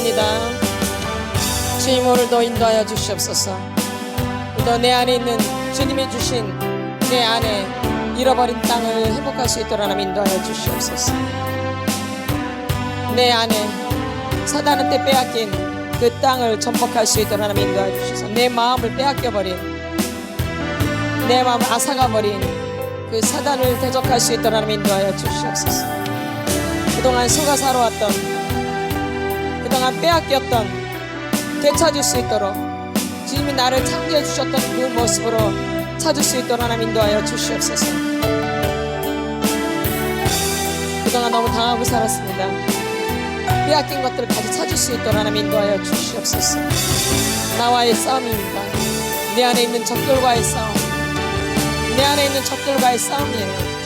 기도합니다. 주님, 오늘도 인도하여 주시옵소서. 또 내 안에 있는 주님이 주신 내 안에 잃어버린 땅을 회복할 수 있도록 하나님 인도하여 주시옵소서. 내 안에 사단한테 빼앗긴 그 땅을 전복할 수 있도록 하나님 인도하여 주시옵소서. 내 마음을 빼앗겨버린, 내 마음을 앗아가버린 그 사단을 대적할 수 있도록 하나님 인도하여 주시옵소서. 그동안 속아 살아왔던, 그동안 빼앗겼던 되찾을 수 있도록 주님이 나를 창조해 주셨던 그 모습으로 찾을 수 있도록 하나님 인도하여 주시옵소서. 그동안 너무 당하고 살았습니다. 빼앗긴 것들을 다시 찾을 수 있도록 하나님 인도하여 주시옵소서. 나와의 싸움입니다. 내 안에 있는 적들과의 싸움, 내 안에 있는 적들과의 싸움이에요.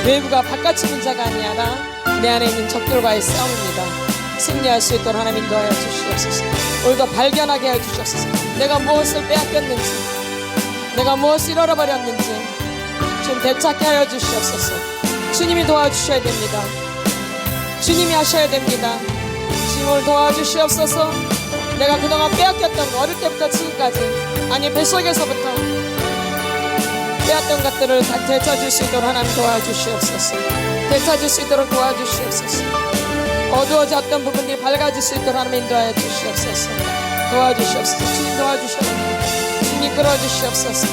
외부가 바깥의 문제가 아니라 내 안에 있는 적들과의 싸움입니다. 승리할 수 있도록 하나님 인도하여 주시옵소서. 오늘도 발견하게 해 주시옵소서. 내가 무엇을 빼앗겼는지, 내가 무엇을 잃어버렸는지 좀 되찾게 하여 주시옵소서. 주님이 도와주셔야 됩니다. 주님이 하셔야 됩니다. 주님을 도와주시옵소서. 내가 그동안 빼앗겼던 거, 어릴 때부터 지금까지, 아니 뱃속에서부터 빼앗던 것들을 다 되찾을 수 있도록 하나님 도와주시옵소서. 되찾을 수 있도록 도와주시옵소서. 어두워졌던 부분들이 밝아질 수 있도록 하나님 인도하여 주시옵소서. 도와주시옵소서. 주님 도와주셔야 됩니다. 주님 이끌어 주시옵소서.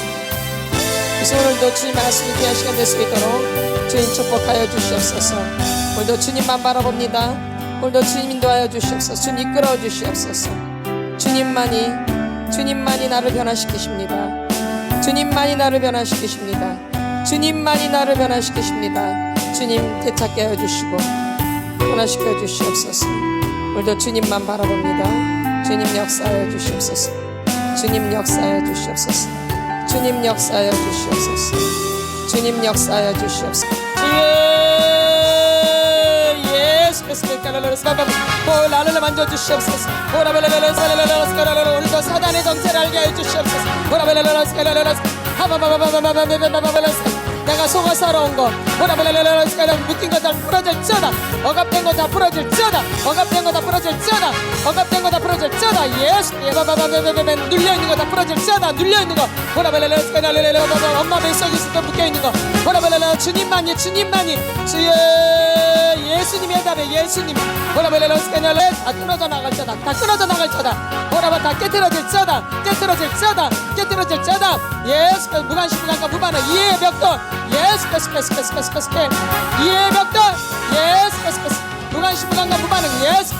그래서 오늘도 주님 말씀이 귀한 시간 될 수 있도록 주님 축복하여 주시옵소서. 오늘도 주님만 바라봅니다. 오늘도 주님 인도하여 주시옵소서. 주님 이끌어 주시옵소서. 주님만이 나를 변화시키십니다. 주님만이 나를 변화시키십니다. 주님만이 나를 변화시키십니다. 주님 되찾게 하여 주시고 변화시켜 주시옵소서. 오늘도 주님만 바라봅니다. 주님 역사하여 주시옵소서. 주님 역사하여 주시옵소서. 주님 역사하여 주시옵소서. 주님 역사하여 주시옵소서. 예수 그리스도의 나를 만져주시옵소서. 오늘도 사단의 정체를 알게 해주시옵소서. 내가 속아 살아온 것, 묶인 것 다 풀어질지어다. 억압된 것 다 풀어질지어다. 억압된 것 다 풀어질지어다. 억압된 것 다 풀어질지어다. 예수 눌려있는 것 다 풀어질지어다. 눌려있는 것, 엄마 뱃속에 있을 때 묶여있는 것, 주님만이 주의 예수님이 해답해. 예수님 다 끊어져 나갈지어다. 다 끊어져 나갈지어다. 다 깨트려질지어다. 깨트려질지어다. 예수 무관심무관과 무반은 이해의 벽돌. 예수 이해의 벽돌. 예수 무관심무관과 무반은 예수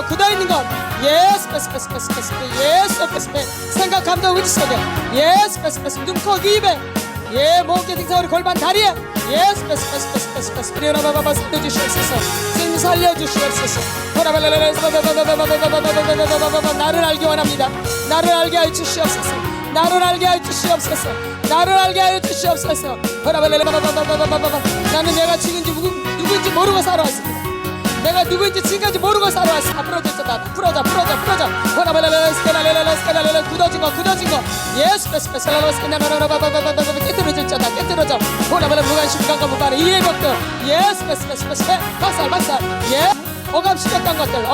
굳어있는 것 예수 생각 감동 의지 속에 예수 눈, 코, 귀, 입에 예 목에 등사우리 골반 다리에 예수 살려주시옵소서. 주님 살려주시옵소서. 나를 알게 원합니다. 나를 알게 하여 주시옵소서. 나를 알게 하여 주시옵소서. 나를 알게 하여 주시옵소서. 나는 내가 지금지 누구인지 모르고 살아왔습니다. 내가 누구인지 지금까지 모르고 살아왔어. 다 풀어졌다. 풀어져. 굳어진 거 예수 깨트려져. 무관심감과 무반은 이해 벽돌 예수 박살 예 억압시켰던 것들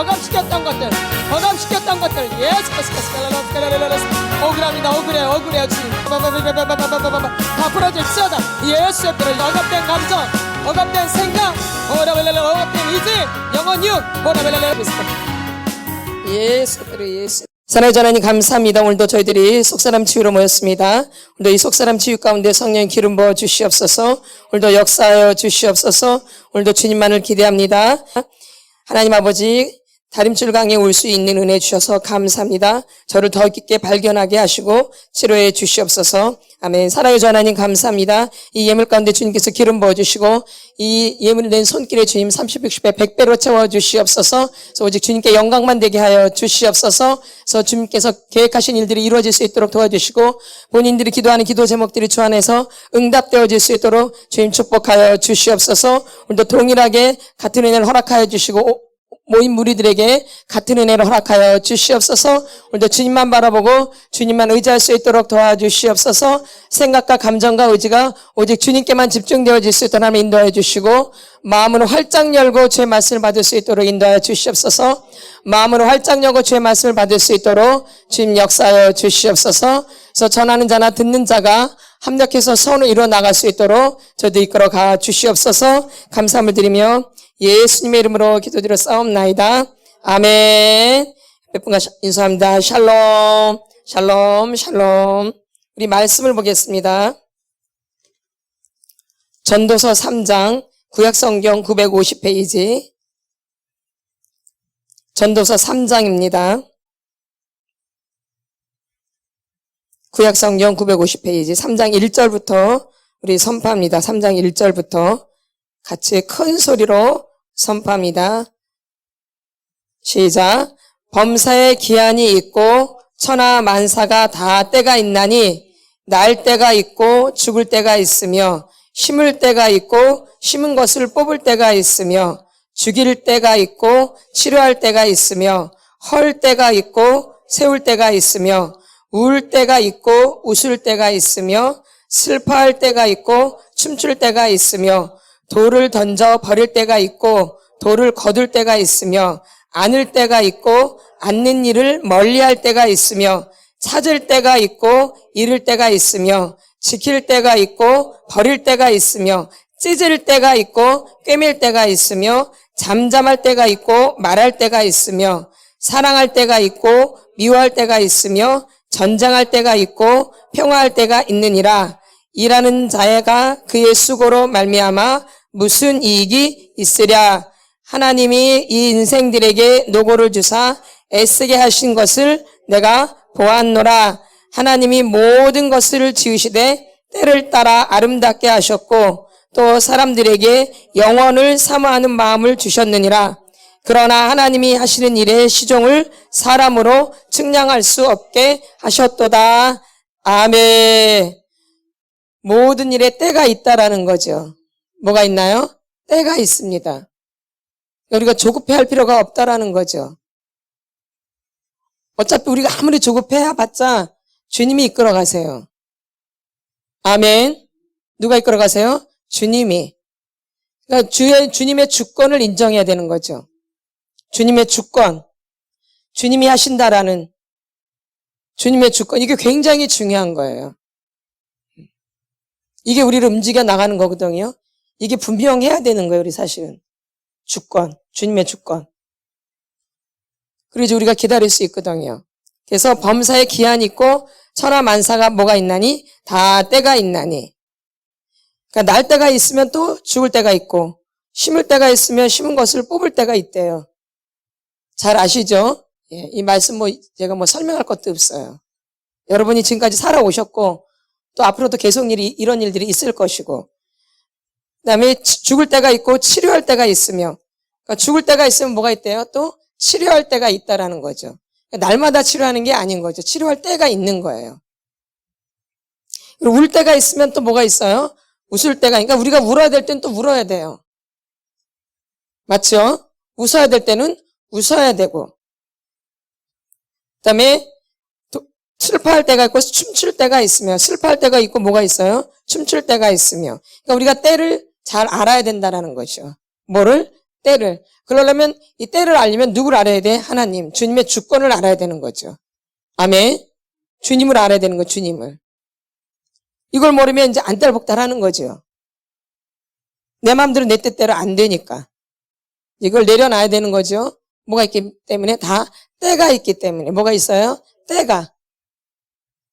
예수 억울해요 주님. 다 풀어질지어다. 예수의 피로 억압된 감정, 억압된 생각, 억압된 의지, 영혼육 예수. 사랑의 하나님 감사합니다. 오늘도 저희들이 속사람 치유로 모였습니다. 오늘도 이 속사람 치유 가운데 성령 기름 부어 주시옵소서. 오늘도 역사하여 주시옵소서. 오늘도 주님만을 기대합니다. 하나님 아버지, 다림줄 강에 올 수 있는 은혜 주셔서 감사합니다. 저를 더 깊게 발견하게 하시고 치료해 주시옵소서. 아멘. 사랑의 주 하나님 감사합니다. 이 예물 가운데 주님께서 기름 부어주시고 이 예물을 낸 손길에 주님 30, 60배 100배로 채워주시옵소서. 그래서 오직 주님께 영광만 되게 하여 주시옵소서. 그래서 주님께서 계획하신 일들이 이루어질 수 있도록 도와주시고 본인들이 기도하는 기도 제목들이 주 안에서 응답되어질 수 있도록 주님 축복하여 주시옵소서. 오늘도 동일하게 같은 은혜를 허락하여 주시고 모인 무리들에게 같은 은혜를 허락하여 주시옵소서. 오늘도 주님만 바라보고 주님만 의지할 수 있도록 도와주시옵소서. 생각과 감정과 의지가 오직 주님께만 집중되어질 수 있도록 하나님 인도하여 주시고, 마음으로 활짝 열고 주의 말씀을 받을 수 있도록 인도하여 주시옵소서. 마음으로 활짝 열고 주의 말씀을 받을 수 있도록 주님 역사하여 주시옵소서. 그래서 전하는 자나 듣는 자가 합력해서 선을 이루어 나갈 수 있도록 저도 이끌어 가 주시옵소서. 감사함을 드리며 예수님의 이름으로 기도드려 싸움나이다. 아멘. 몇 분과 인사합니다. 샬롬, 샬롬, 샬롬. 우리 말씀을 보겠습니다. 전도서 3장, 구약성경 950페이지. 전도서 3장입니다. 구약성경 950페이지 3장 1절부터 우리 선포합니다. 3장 1절부터 같이 큰 소리로 선포합니다. 시작. 범사에 기한이 있고 천하 만사가 다 때가 있나니 날 때가 있고 죽을 때가 있으며 심을 때가 있고 심은 것을 뽑을 때가 있으며 죽일 때가 있고 치료할 때가 있으며 헐 때가 있고 세울 때가 있으며 울 때가 있고 웃을 때가 있으며 슬퍼할 때가 있고 춤출 때가 있으며 돌을 던져 버릴 때가 있고 돌을 거둘 때가 있으며 안을 때가 있고 앉는 일을 멀리할 때가 있으며 찾을 때가 있고 잃을 때가 있으며 지킬 때가 있고 버릴 때가 있으며 찢을 때가 있고 꿰맬 때가 있으며 잠잠할 때가 있고 말할 때가 있으며 사랑할 때가 있고 미워할 때가 있으며 전쟁할 때가 있고 평화할 때가 있느니라. 일하는 자가 그의 수고로 말미암아 무슨 이익이 있으랴. 하나님이 이 인생들에게 노고를 주사 애쓰게 하신 것을 내가 보았노라. 하나님이 모든 것을 지으시되 때를 따라 아름답게 하셨고 또 사람들에게 영원을 사모하는 마음을 주셨느니라. 그러나 하나님이 하시는 일의 시종을 사람으로 측량할 수 없게 하셨도다. 아멘. 모든 일에 때가 있다라는 거죠. 뭐가 있나요? 때가 있습니다. 우리가 조급해할 필요가 없다라는 거죠. 어차피 우리가 아무리 조급해봤자 주님이 이끌어 가세요. 아멘. 누가 이끌어 가세요? 주님이. 그러니까 주님의 주권을 인정해야 되는 거죠. 주님의 주권, 주님이 하신다라는 주님의 주권, 이게 굉장히 중요한 거예요. 이게 우리를 움직여 나가는 거거든요. 이게 분명해야 되는 거예요, 우리 사실은. 주권, 주님의 주권. 그리고 이제 우리가 기다릴 수 있거든요. 그래서 범사에 기한이 있고 천하 만사가 뭐가 있나니? 다 때가 있나니. 그러니까 날 때가 있으면 또 죽을 때가 있고 심을 때가 있으면 심은 것을 뽑을 때가 있대요. 잘 아시죠? 예, 이 말씀 제가 설명할 것도 없어요. 여러분이 지금까지 살아오셨고 또 앞으로도 계속 이런 일들이 있을 것이고, 그다음에 죽을 때가 있고 치료할 때가 있으며, 그러니까 죽을 때가 있으면 뭐가 있대요? 또 치료할 때가 있다라는 거죠. 그러니까 날마다 치료하는 게 아닌 거죠. 치료할 때가 있는 거예요. 그리고 울 때가 있으면 또 뭐가 있어요? 웃을 때가, 그러니까 우리가 울어야 될 때는 또 울어야 돼요. 맞죠? 웃어야 될 때는 웃어야 되고, 그다음에 슬퍼할 때가 있고 춤출 때가 있으며, 슬퍼할 때가 있고 뭐가 있어요? 춤출 때가 있으며. 그러니까 우리가 때를 잘 알아야 된다라는 거죠. 뭐를? 때를. 그러려면 이 때를 알려면 누구를 알아야 돼? 하나님, 주님의 주권을 알아야 되는 거죠. 아멘. 주님을 알아야 되는 거, 주님을. 이걸 모르면 이제 안달복달하는 거죠. 내 마음대로 내 뜻대로 안 되니까 이걸 내려놔야 되는 거죠. 뭐가 있기 때문에? 다 때가 있기 때문에. 뭐가 있어요? 때가.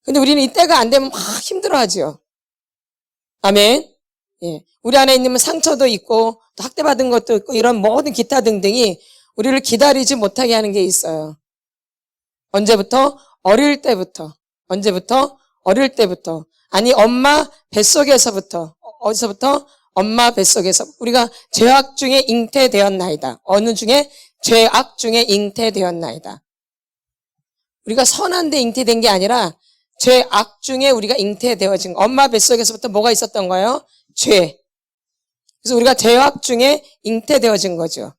근데 우리는 이 때가 안 되면 막 힘들어하죠. 아멘. 예. 우리 안에 있는 상처도 있고 또 학대받은 것도 있고 이런 모든 기타 등등이 우리를 기다리지 못하게 하는 게 있어요. 언제부터? 어릴 때부터. 언제부터? 어릴 때부터. 아니, 엄마 뱃속에서부터. 어디서부터? 엄마 뱃속에서. 우리가 죄악 중에 잉태되었나이다. 어느 중에? 죄악 중에 잉태되었나이다. 우리가 선한 데 잉태된 게 아니라 죄악 중에 우리가 잉태되어진 거. 엄마 뱃속에서부터 뭐가 있었던 거예요? 죄. 그래서 우리가 죄악 중에 잉태되어진 거죠.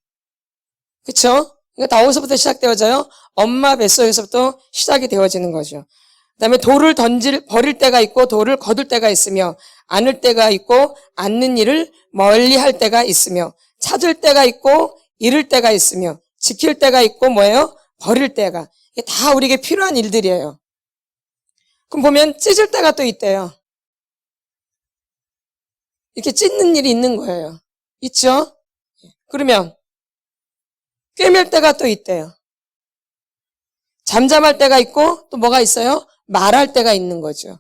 그쵸? 이거 다 어디서부터 시작되어져요? 엄마 뱃속에서부터 시작이 되어지는 거죠. 그다음에 돌을 버릴 때가 있고 돌을 거둘 때가 있으며 안을 때가 있고 않는 일을 멀리 할 때가 있으며 찾을 때가 있고 잃을 때가 있으며 지킬 때가 있고 뭐예요? 버릴 때가. 이게 다 우리에게 필요한 일들이에요. 그럼 보면 찢을 때가 또 있대요. 이렇게 찢는 일이 있는 거예요. 있죠? 그러면 꿰맬 때가 또 있대요. 잠잠할 때가 있고 또 뭐가 있어요? 말할 때가 있는 거죠.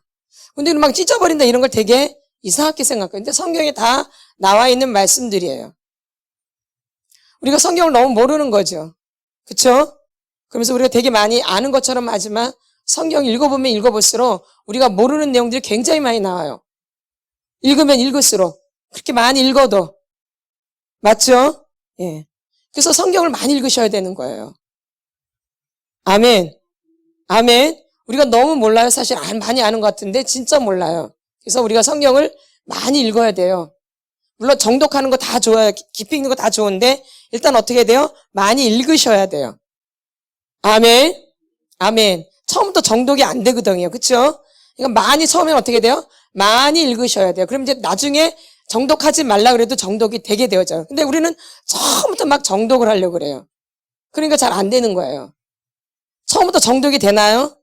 근데 막 찢어버린다 이런 걸 되게 이상하게 생각해요. 근데 성경에 다 나와 있는 말씀들이에요. 우리가 성경을 너무 모르는 거죠. 그쵸? 그러면서 우리가 되게 많이 아는 것처럼 하지만 성경 읽어보면 읽어볼수록 우리가 모르는 내용들이 굉장히 많이 나와요. 읽으면 읽을수록 그렇게 많이 읽어도 맞죠? 예. 그래서 성경을 많이 읽으셔야 되는 거예요. 아멘. 아멘. 우리가 너무 몰라요. 사실 많이 아는 것 같은데 진짜 몰라요. 그래서 우리가 성경을 많이 읽어야 돼요. 물론 정독하는 거 다 좋아요. 깊이 읽는 거 다 좋은데 일단 어떻게 돼요? 많이 읽으셔야 돼요. 아멘. 아멘. 처음부터 정독이 안 되거든요. 그렇죠? 그러니까 많이 처음엔 어떻게 돼요? 많이 읽으셔야 돼요. 그럼 이제 나중에 정독하지 말라 그래도 정독이 되게 되어져요. 근데 우리는 처음부터 막 정독을 하려고 그래요. 그러니까 잘 안 되는 거예요. 처음부터 정독이 되나요?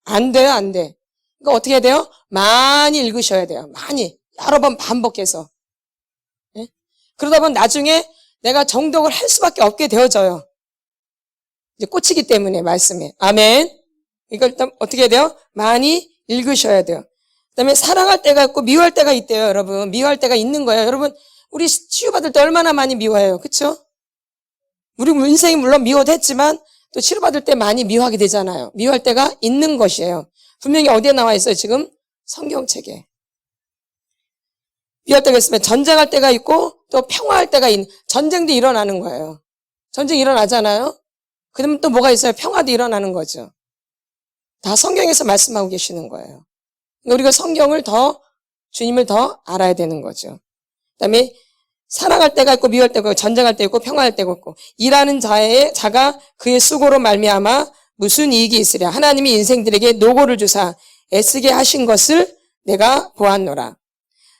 안 돼요, 안 돼. 그러니까 어떻게 해야 돼요? 많이 읽으셔야 돼요. 많이. 여러 번 반복해서. 예? 그러다 보면 나중에 내가 정독을 할 수밖에 없게 되어져요. 이제 꽂히기 때문에 말씀에. 아멘. 그러니까 일단 어떻게 해야 돼요? 많이 읽으셔야 돼요. 그다음에 사랑할 때가 있고 미워할 때가 있대요, 여러분. 미워할 때가 있는 거예요. 여러분, 우리 치유받을 때 얼마나 많이 미워해요. 그렇죠? 우리 인생이 물론 미워도 했지만 또 치료받을 때 많이 미워하게 되잖아요. 미워할 때가 있는 것이에요. 분명히 어디에 나와 있어요, 지금? 성경책에. 미워할 때가 있으면 전쟁할 때가 있고 또 평화할 때가 있는, 전쟁도 일어나는 거예요. 전쟁 일어나잖아요. 그러면 또 뭐가 있어요? 평화도 일어나는 거죠. 다 성경에서 말씀하고 계시는 거예요. 우리가 성경을 주님을 더 알아야 되는 거죠. 그다음에 사랑할 때가 있고 미워할 때가 있고 전쟁할 때 있고 평화할 때가 있고 일하는 자가 그의 수고로 말미암아 무슨 이익이 있으랴. 하나님이 인생들에게 노고를 주사 애쓰게 하신 것을 내가 보았노라.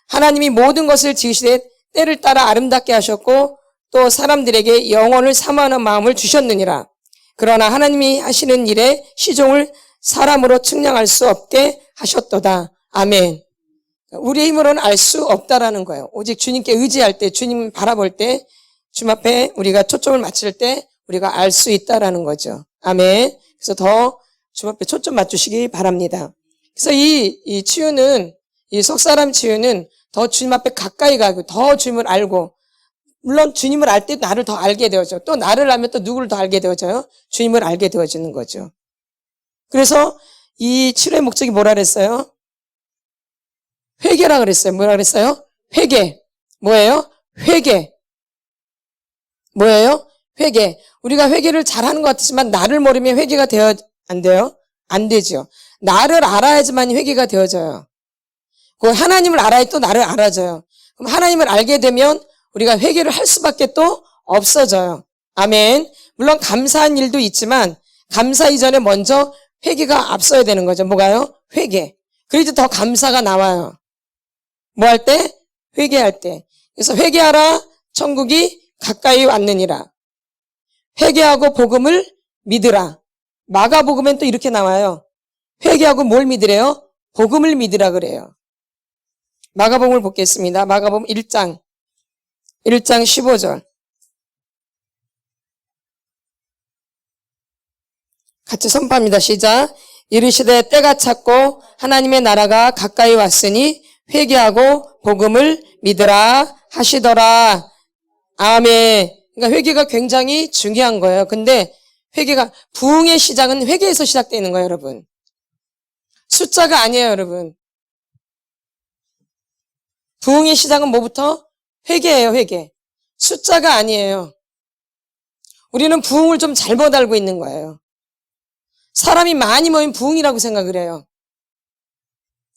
하나님이 모든 것을 지으시되 때를 따라 아름답게 하셨고 또 사람들에게 영혼을 사모하는 마음을 주셨느니라. 그러나 하나님이 하시는 일에 시종을 사람으로 측량할 수 없게 하셨도다. 아멘. 우리의 힘으로는 알 수 없다라는 거예요. 오직 주님께 의지할 때, 주님 바라볼 때, 주님 앞에 우리가 초점을 맞출 때 우리가 알 수 있다라는 거죠. 아멘. 그래서 더 주님 앞에 초점 맞추시기 바랍니다. 그래서 이 치유는, 이 속사람 치유는 더 주님 앞에 가까이 가고 더 주님을 알고, 물론 주님을 알 때 나를 더 알게 되어져. 또 나를 알면 또 누구를 더 알게 되어져요? 주님을 알게 되어지는 거죠. 그래서 이 치료의 목적이 뭐라 그랬어요? 회개라 그랬어요. 뭐라 그랬어요? 회개. 뭐예요? 회개. 뭐예요? 회개. 우리가 회개를 잘하는 것 같지만 나를 모르면 회개가 안 돼요? 안 되죠. 나를 알아야지만 회개가 되어져요. 그 하나님을 알아야 또 나를 알아져요. 그럼 하나님을 알게 되면 우리가 회개를 할 수밖에 또 없어져요. 아멘. 물론 감사한 일도 있지만 감사 이전에 먼저 회개가 앞서야 되는 거죠. 뭐가요? 회개. 그래도 더 감사가 나와요. 뭐 할 때? 회개할 때. 그래서 회개하라 천국이 가까이 왔느니라. 회개하고 복음을 믿으라. 마가복음엔 또 이렇게 나와요. 회개하고 뭘 믿으래요? 복음을 믿으라 그래요. 마가복음을 보겠습니다. 마가복음 1장 15절. 같이 선포합니다. 시작. 이르시되 때가 찼고 하나님의 나라가 가까이 왔으니 회개하고 복음을 믿으라 하시더라. 아멘. 그러니까 회개가 굉장히 중요한 거예요. 근데 회개가, 부흥의 시작은 회개에서 시작되는 거예요, 여러분. 숫자가 아니에요, 여러분. 부흥의 시작은 뭐부터? 회개예요, 회개. 숫자가 아니에요. 우리는 부흥을 좀 잘못 알고 있는 거예요. 사람이 많이 모이면 부흥이라고 생각을 해요.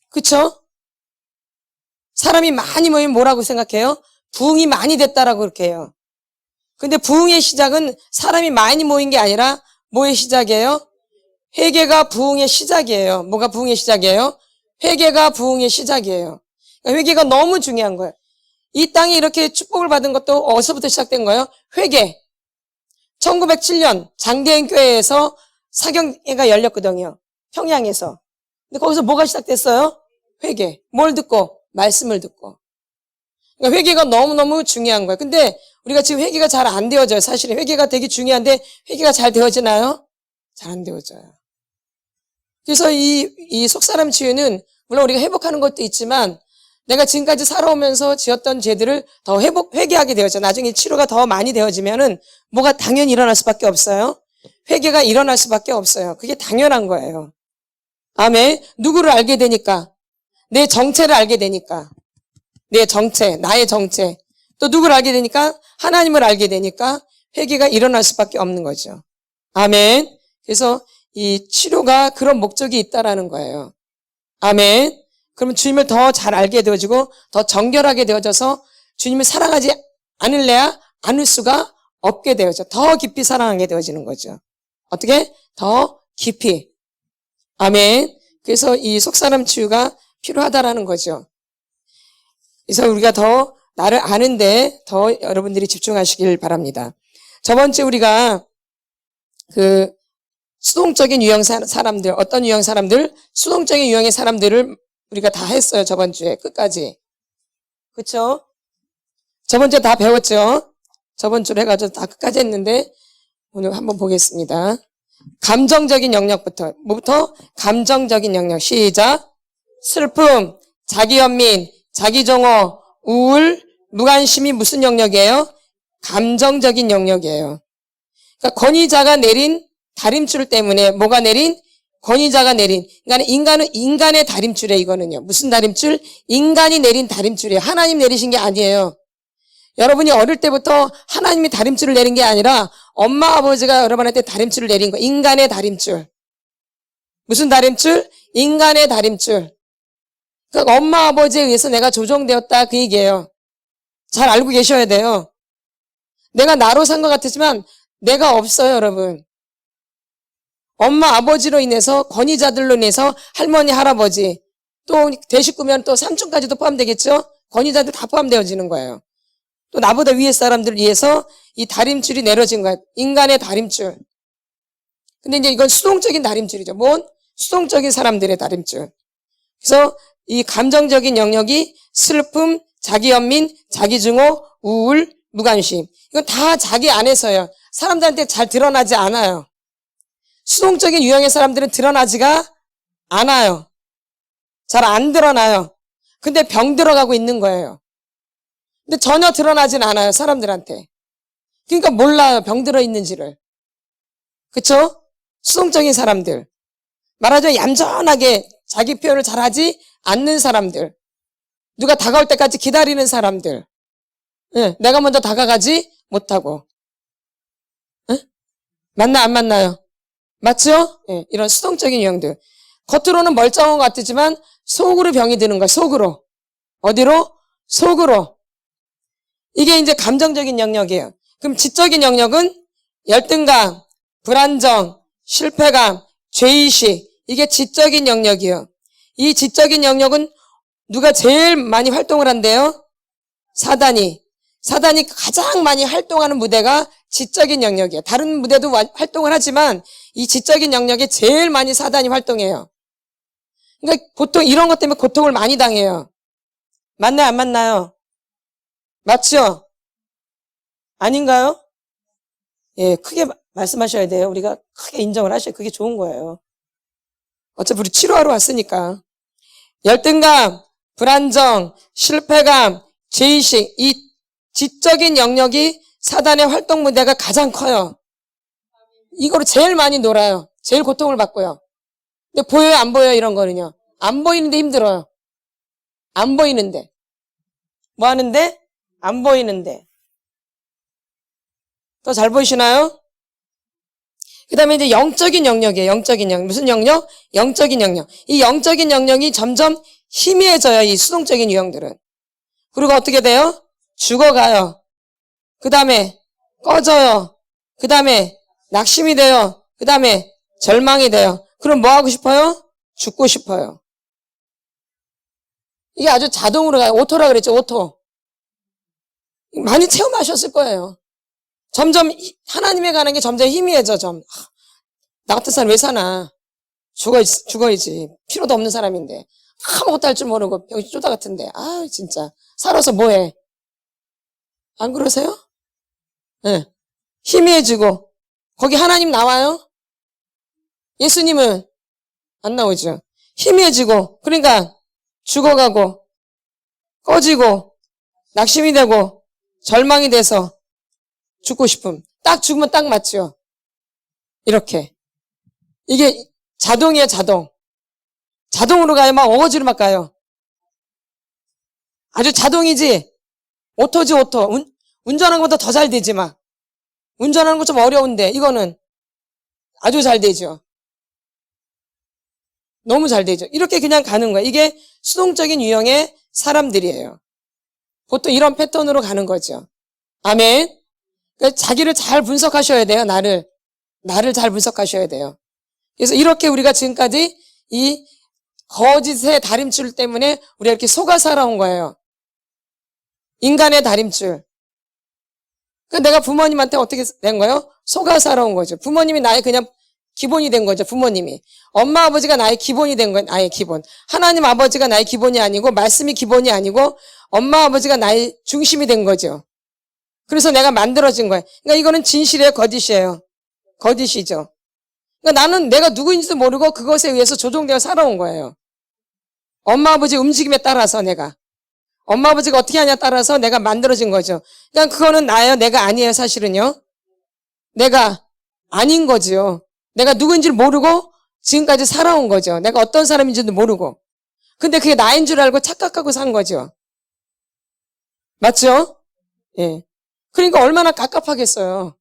그쵸? 사람이 많이 모이면 뭐라고 생각해요? 부흥이 많이 됐다라고 그렇게 해요. 근데 부흥의 시작은 사람이 많이 모인 게 아니라 뭐의 시작이에요? 회개가 부흥의 시작이에요. 뭐가 부흥의 시작이에요? 회개가 부흥의 시작이에요. 그러니까 회개가 너무 중요한 거예요. 이 땅에 이렇게 축복을 받은 것도 어디서부터 시작된 거예요? 회개. 1907년 장대인 교회에서 사경회가 열렸거든요. 평양에서. 근데 거기서 뭐가 시작됐어요? 회개. 뭘 듣고? 말씀을 듣고. 그러니까 회개가 너무너무 중요한 거예요. 근데 우리가 지금 회개가 잘 안 되어져요. 사실은 회개가 되게 중요한데 회개가 잘 되어지나요? 잘 안 되어져요. 그래서 이 속사람 치유는 물론 우리가 회복하는 것도 있지만 내가 지금까지 살아오면서 지었던 죄들을 더 회개하게 되어져. 나중에 치료가 더 많이 되어지면은 뭐가 당연히 일어날 수밖에 없어요. 회개가 일어날 수밖에 없어요. 그게 당연한 거예요. 아멘. 누구를 알게 되니까? 내 정체를 알게 되니까. 내 정체, 나의 정체. 또 누구를 알게 되니까? 하나님을 알게 되니까 회개가 일어날 수밖에 없는 거죠. 아멘. 그래서 이 치료가 그런 목적이 있다라는 거예요. 아멘. 그러면 주님을 더 잘 알게 되어지고 더 정결하게 되어져서 주님을 사랑하지 않을래야 않을 수가 없게 되어져. 더 깊이 사랑하게 되어지는 거죠. 어떻게? 더 깊이. 아멘. 그래서 이 속사람 치유가 필요하다라는 거죠. 그래서 우리가 더 나를 아는데 더 여러분들이 집중하시길 바랍니다. 저번 주에 우리가 그 수동적인 유형 사람들, 어떤 유형 사람들? 수동적인 유형의 사람들을 우리가 다 했어요. 저번 주에 끝까지. 그렇죠? 저번 주에 다 배웠죠? 저번 주에 해가지고 다 끝까지 했는데 오늘 한번 보겠습니다. 감정적인 영역부터. 뭐부터? 감정적인 영역. 시작. 슬픔, 자기연민, 자기정오, 우울, 무관심이 무슨 영역이에요? 감정적인 영역이에요. 그러니까 권위자가 내린 다림줄 때문에 뭐가 내린? 권위자가 내린. 그러니까 인간은 인간의 다림줄이에요. 이거는요. 무슨 다림줄? 인간이 내린 다림줄이에요. 하나님 내리신 게 아니에요. 여러분이 어릴 때부터 하나님이 다림줄을 내린 게 아니라 엄마 아버지가 여러분한테 다림줄을 내린 거예요. 인간의 다림줄. 무슨 다림줄? 인간의 다림줄. 그러니까 엄마 아버지에 의해서 내가 조종되었다 그 얘기예요. 잘 알고 계셔야 돼요. 내가 나로 산 것 같지만 내가 없어요, 여러분. 엄마 아버지로 인해서 권위자들로 인해서 할머니 할아버지 또 대식구면 또 삼촌까지도 포함되겠죠. 권위자들 다 포함되어지는 거예요. 또 나보다 위에 사람들을 위해서 이 다림줄이 내려진 거예요. 인간의 다림줄. 근데 이제 이건 수동적인 다림줄이죠. 뭔? 수동적인 사람들의 다림줄. 그래서 이 감정적인 영역이 슬픔, 자기연민, 자기증오, 우울, 무관심. 이건 다 자기 안에서요. 사람들한테 잘 드러나지 않아요. 수동적인 유형의 사람들은 드러나지가 않아요. 잘 안 드러나요. 근데 병 들어가고 있는 거예요. 근데 전혀 드러나진 않아요, 사람들한테. 그러니까 몰라요, 병 들어 있는지를. 그쵸? 수동적인 사람들. 말하자면 얌전하게 자기 표현을 잘하지 않는 사람들. 누가 다가올 때까지 기다리는 사람들. 네, 내가 먼저 다가가지 못하고. 네? 맞나 안 맞나요? 맞죠? 네, 이런 수동적인 유형들. 겉으로는 멀쩡한 것 같지만 속으로 병이 드는 거야. 속으로. 어디로? 속으로. 이게 이제 감정적인 영역이에요. 그럼 지적인 영역은 열등감, 불안정, 실패감, 죄의식. 이게 지적인 영역이에요. 이 지적인 영역은 누가 제일 많이 활동을 한대요? 사단이 가장 많이 활동하는 무대가 지적인 영역이에요. 다른 무대도 활동을 하지만 이 지적인 영역에 제일 많이 사단이 활동해요. 그러니까 보통 이런 것 때문에 고통을 많이 당해요. 맞나요? 안 맞나요? 맞죠? 아닌가요? 예, 크게 말씀하셔야 돼요. 우리가 크게 인정을 하셔야 그게 좋은 거예요. 어차피 우리 치료하러 왔으니까. 열등감, 불안정, 실패감, 죄의식, 이 지적인 영역이 사단의 활동 무대가 가장 커요. 이거로 제일 많이 놀아요. 제일 고통을 받고요. 근데 보여요, 안 보여요, 이런 거는요? 안 보이는데 힘들어요. 안 보이는데. 뭐 하는데? 안 보이는데. 더 잘 보이시나요? 그 다음에 이제 영적인 영역이에요. 영적인 영역. 무슨 영역? 영적인 영역. 이 영적인 영역이 점점 희미해져요. 이 수동적인 유형들은. 그리고 어떻게 돼요? 죽어가요. 그 다음에 꺼져요. 그 다음에 낙심이 돼요. 그 다음에 절망이 돼요. 그럼 뭐 하고 싶어요? 죽고 싶어요. 이게 아주 자동으로 가요. 오토라 그랬죠, 오토. 많이 체험하셨을 거예요. 점점 하나님에 가는 게 점점 희미해져. 나 같은 사람 왜 사나? 죽어야지. 필요도 없는 사람인데. 아무것도 할 줄 모르고 병신 쪼다 같은데. 아, 진짜. 살아서 뭐해? 안 그러세요? 네. 희미해지고. 거기 하나님 나와요? 예수님은 안 나오죠. 희미해지고. 그러니까 죽어가고, 꺼지고, 낙심이 되고, 절망이 돼서 죽고 싶음. 딱 죽으면 딱 맞죠. 이렇게. 이게 자동이에요, 자동. 자동으로 가요? 막 어거지로 막 가요? 아주 자동이지? 오토지, 오토. 운전하는 것보다 더 잘 되지, 막. 운전하는 거 좀 어려운데, 이거는 아주 잘 되죠. 너무 잘 되죠. 이렇게 그냥 가는 거예요. 이게 수동적인 유형의 사람들이에요. 보통 이런 패턴으로 가는 거죠. 아멘. 그러니까 자기를 잘 분석하셔야 돼요, 나를. 나를 잘 분석하셔야 돼요. 그래서 이렇게 우리가 지금까지 이 거짓의 다림줄 때문에 우리가 이렇게 속아 살아온 거예요. 인간의 다림줄. 그러니까 내가 부모님한테 어떻게 된 거예요? 속아 살아온 거죠. 부모님이 나의 그냥 기본이 된 거죠, 부모님이. 엄마, 아버지가 나의 기본이 된 거예요, 나의 기본. 하나님 아버지가 나의 기본이 아니고, 말씀이 기본이 아니고, 엄마, 아버지가 나의 중심이 된 거죠. 그래서 내가 만들어진 거예요. 그러니까 이거는 진실이에요, 거짓이에요? 거짓이죠. 그러니까 나는 내가 누구인지도 모르고 그것에 의해서 조종되어 살아온 거예요. 엄마, 아버지 움직임에 따라서 내가. 엄마, 아버지가 어떻게 하냐에 따라서 내가 만들어진 거죠. 그러니까 그거는 나예요, 내가 아니에요, 사실은요. 내가 아닌 거죠. 내가 누구인지를 모르고 지금까지 살아온 거죠. 내가 어떤 사람인지도 모르고. 근데 그게 나인 줄 알고 착각하고 산 거죠. 맞죠? 예. 그러니까 얼마나 갑갑하겠어요.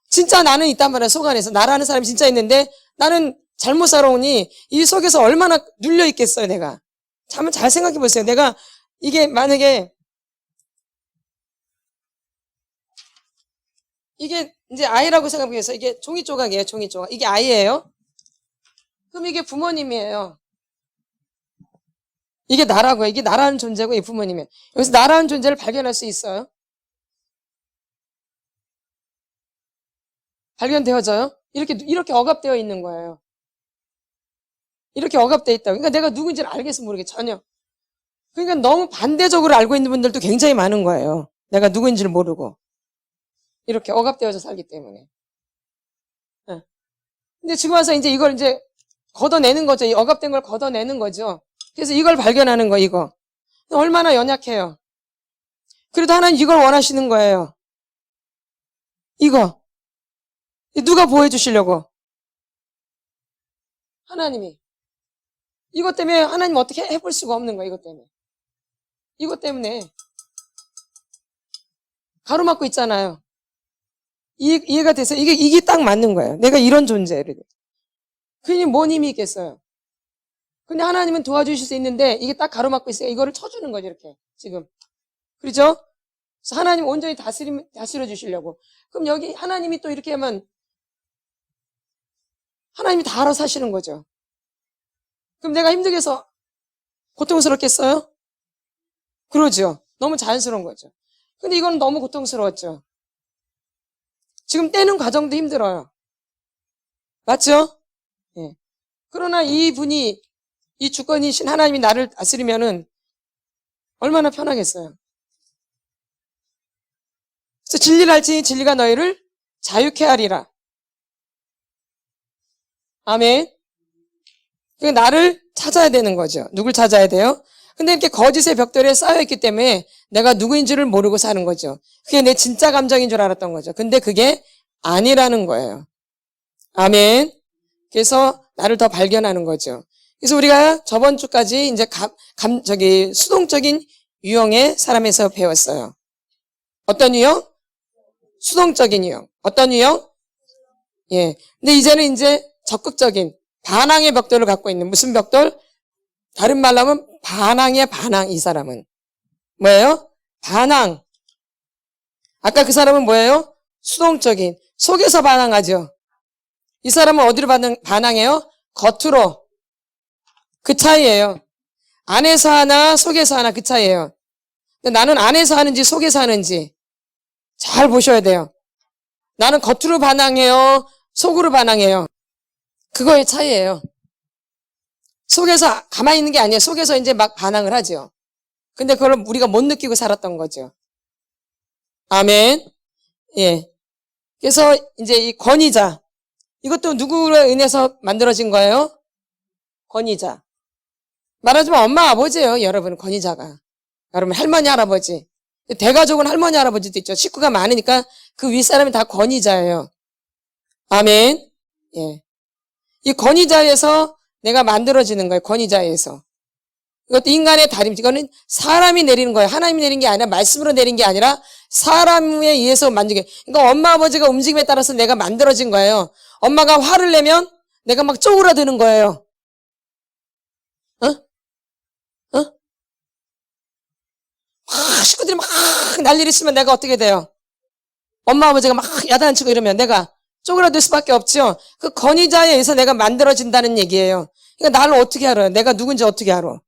진짜 나는 있단 말이야, 속 안에서. 나라는 사람이 진짜 있는데 나는 잘못 살아오니 이 속에서 얼마나 눌려 있겠어요, 내가. 한번 잘 생각해 보세요. 내가 이게 만약에 이게 이제 아이라고 생각해서 이게 종이 조각이에요, 종이 조각. 이게 아이예요. 그럼 이게 부모님이에요. 이게 나라고요. 이게 나라는 존재고 이 부모님이에요. 여기서 나라는 존재를 발견할 수 있어요? 발견되어져요? 이렇게 억압되어 있는 거예요. 이렇게 억압되어 있다고. 그러니까 내가 누군지를 알겠어 모르게 전혀. 그러니까 너무 반대적으로 알고 있는 분들도 굉장히 많은 거예요. 내가 누구인지를 모르고. 이렇게 억압되어서 살기 때문에. 네. 근데 지금 와서 이제 이걸 이제 걷어내는 거죠. 이 억압된 걸 걷어내는 거죠. 그래서 이걸 발견하는 거, 이거. 얼마나 연약해요. 그래도 하나님 이걸 원하시는 거예요. 이거. 누가 보여주시려고? 하나님이. 이것 때문에 하나님 어떻게 해볼 수가 없는 거야, 이것 때문에. 이것 때문에. 가로막고 있잖아요. 이해가 돼서 이게 딱 맞는 거예요. 내가 이런 존재를. 그니 뭔 힘이 있겠어요. 근데 하나님은 도와주실 수 있는데 이게 딱 가로막고 있어요. 이거를 쳐주는 거죠, 이렇게. 지금. 그렇죠? 그래서 하나님 온전히 다스려 주시려고. 그럼 여기 하나님이 또 이렇게 하면 하나님이 다 알아서 하시는 거죠. 그럼 내가 힘들게 해서 고통스럽겠어요? 그러죠. 너무 자연스러운 거죠. 근데 이건 너무 고통스러웠죠. 지금 떼는 과정도 힘들어요. 맞죠? 예. 그러나 이분이, 이 주권이신 하나님이 나를 다스리면은 얼마나 편하겠어요. 그래서 진리를 알지니 진리가 너희를 자유케 하리라. 아멘. 그러니까 나를 찾아야 되는 거죠. 누굴 찾아야 돼요? 근데 이렇게 거짓의 벽돌에 쌓여있기 때문에 내가 누구인지를 모르고 사는 거죠. 그게 내 진짜 감정인 줄 알았던 거죠. 근데 그게 아니라는 거예요. 아멘. 그래서 나를 더 발견하는 거죠. 그래서 우리가 저번 주까지 이제 수동적인 유형의 사람에서 배웠어요. 어떤 유형? 수동적인 유형. 어떤 유형? 예. 근데 이제는 이제 적극적인 반항의 벽돌을 갖고 있는, 무슨 벽돌? 다른 말로 하면 반항의 반항. 이 사람은 뭐예요? 반항. 아까 그 사람은 뭐예요? 수동적인, 속에서 반항하죠. 이 사람은 어디로 반항해요? 겉으로. 그 차이예요. 안에서 하나, 속에서 하나, 그 차이예요. 근데 나는 안에서 하는지 속에서 하는지 잘 보셔야 돼요. 나는 겉으로 반항해요? 속으로 반항해요? 그거의 차이예요. 속에서 가만히 있는 게 아니에요. 속에서 이제 막 반항을 하죠. 근데 그걸 우리가 못 느끼고 살았던 거죠. 아멘. 예. 그래서 이제 이 권위자. 이것도 누구로 인해서 만들어진 거예요? 권위자. 말하자면 엄마, 아버지예요. 여러분, 권위자가. 여러분, 할머니, 할아버지. 대가족은 할머니, 할아버지도 있죠. 식구가 많으니까 그 윗사람이 다 권위자예요. 아멘. 예. 이 권위자에서 내가 만들어지는 거예요. 권위자에서. 이것도 인간의 다림. 이거는 사람이 내리는 거예요. 하나님이 내린 게 아니라 말씀으로 내린 게 아니라 사람에 의해서 만든 게. 그러니까 엄마 아버지가 움직임에 따라서 내가 만들어진 거예요. 엄마가 화를 내면 내가 막 쪼그라드는 거예요. 어? 어? 식구들이 막 난리를 치면 내가 어떻게 돼요? 엄마 아버지가 막 야단치고 이러면 내가 쪼그라들 수밖에 없죠. 그 권위자에 의해서 내가 만들어진다는 얘기예요. 그러니까 나를 어떻게 알아요? 내가 누군지 어떻게 알아?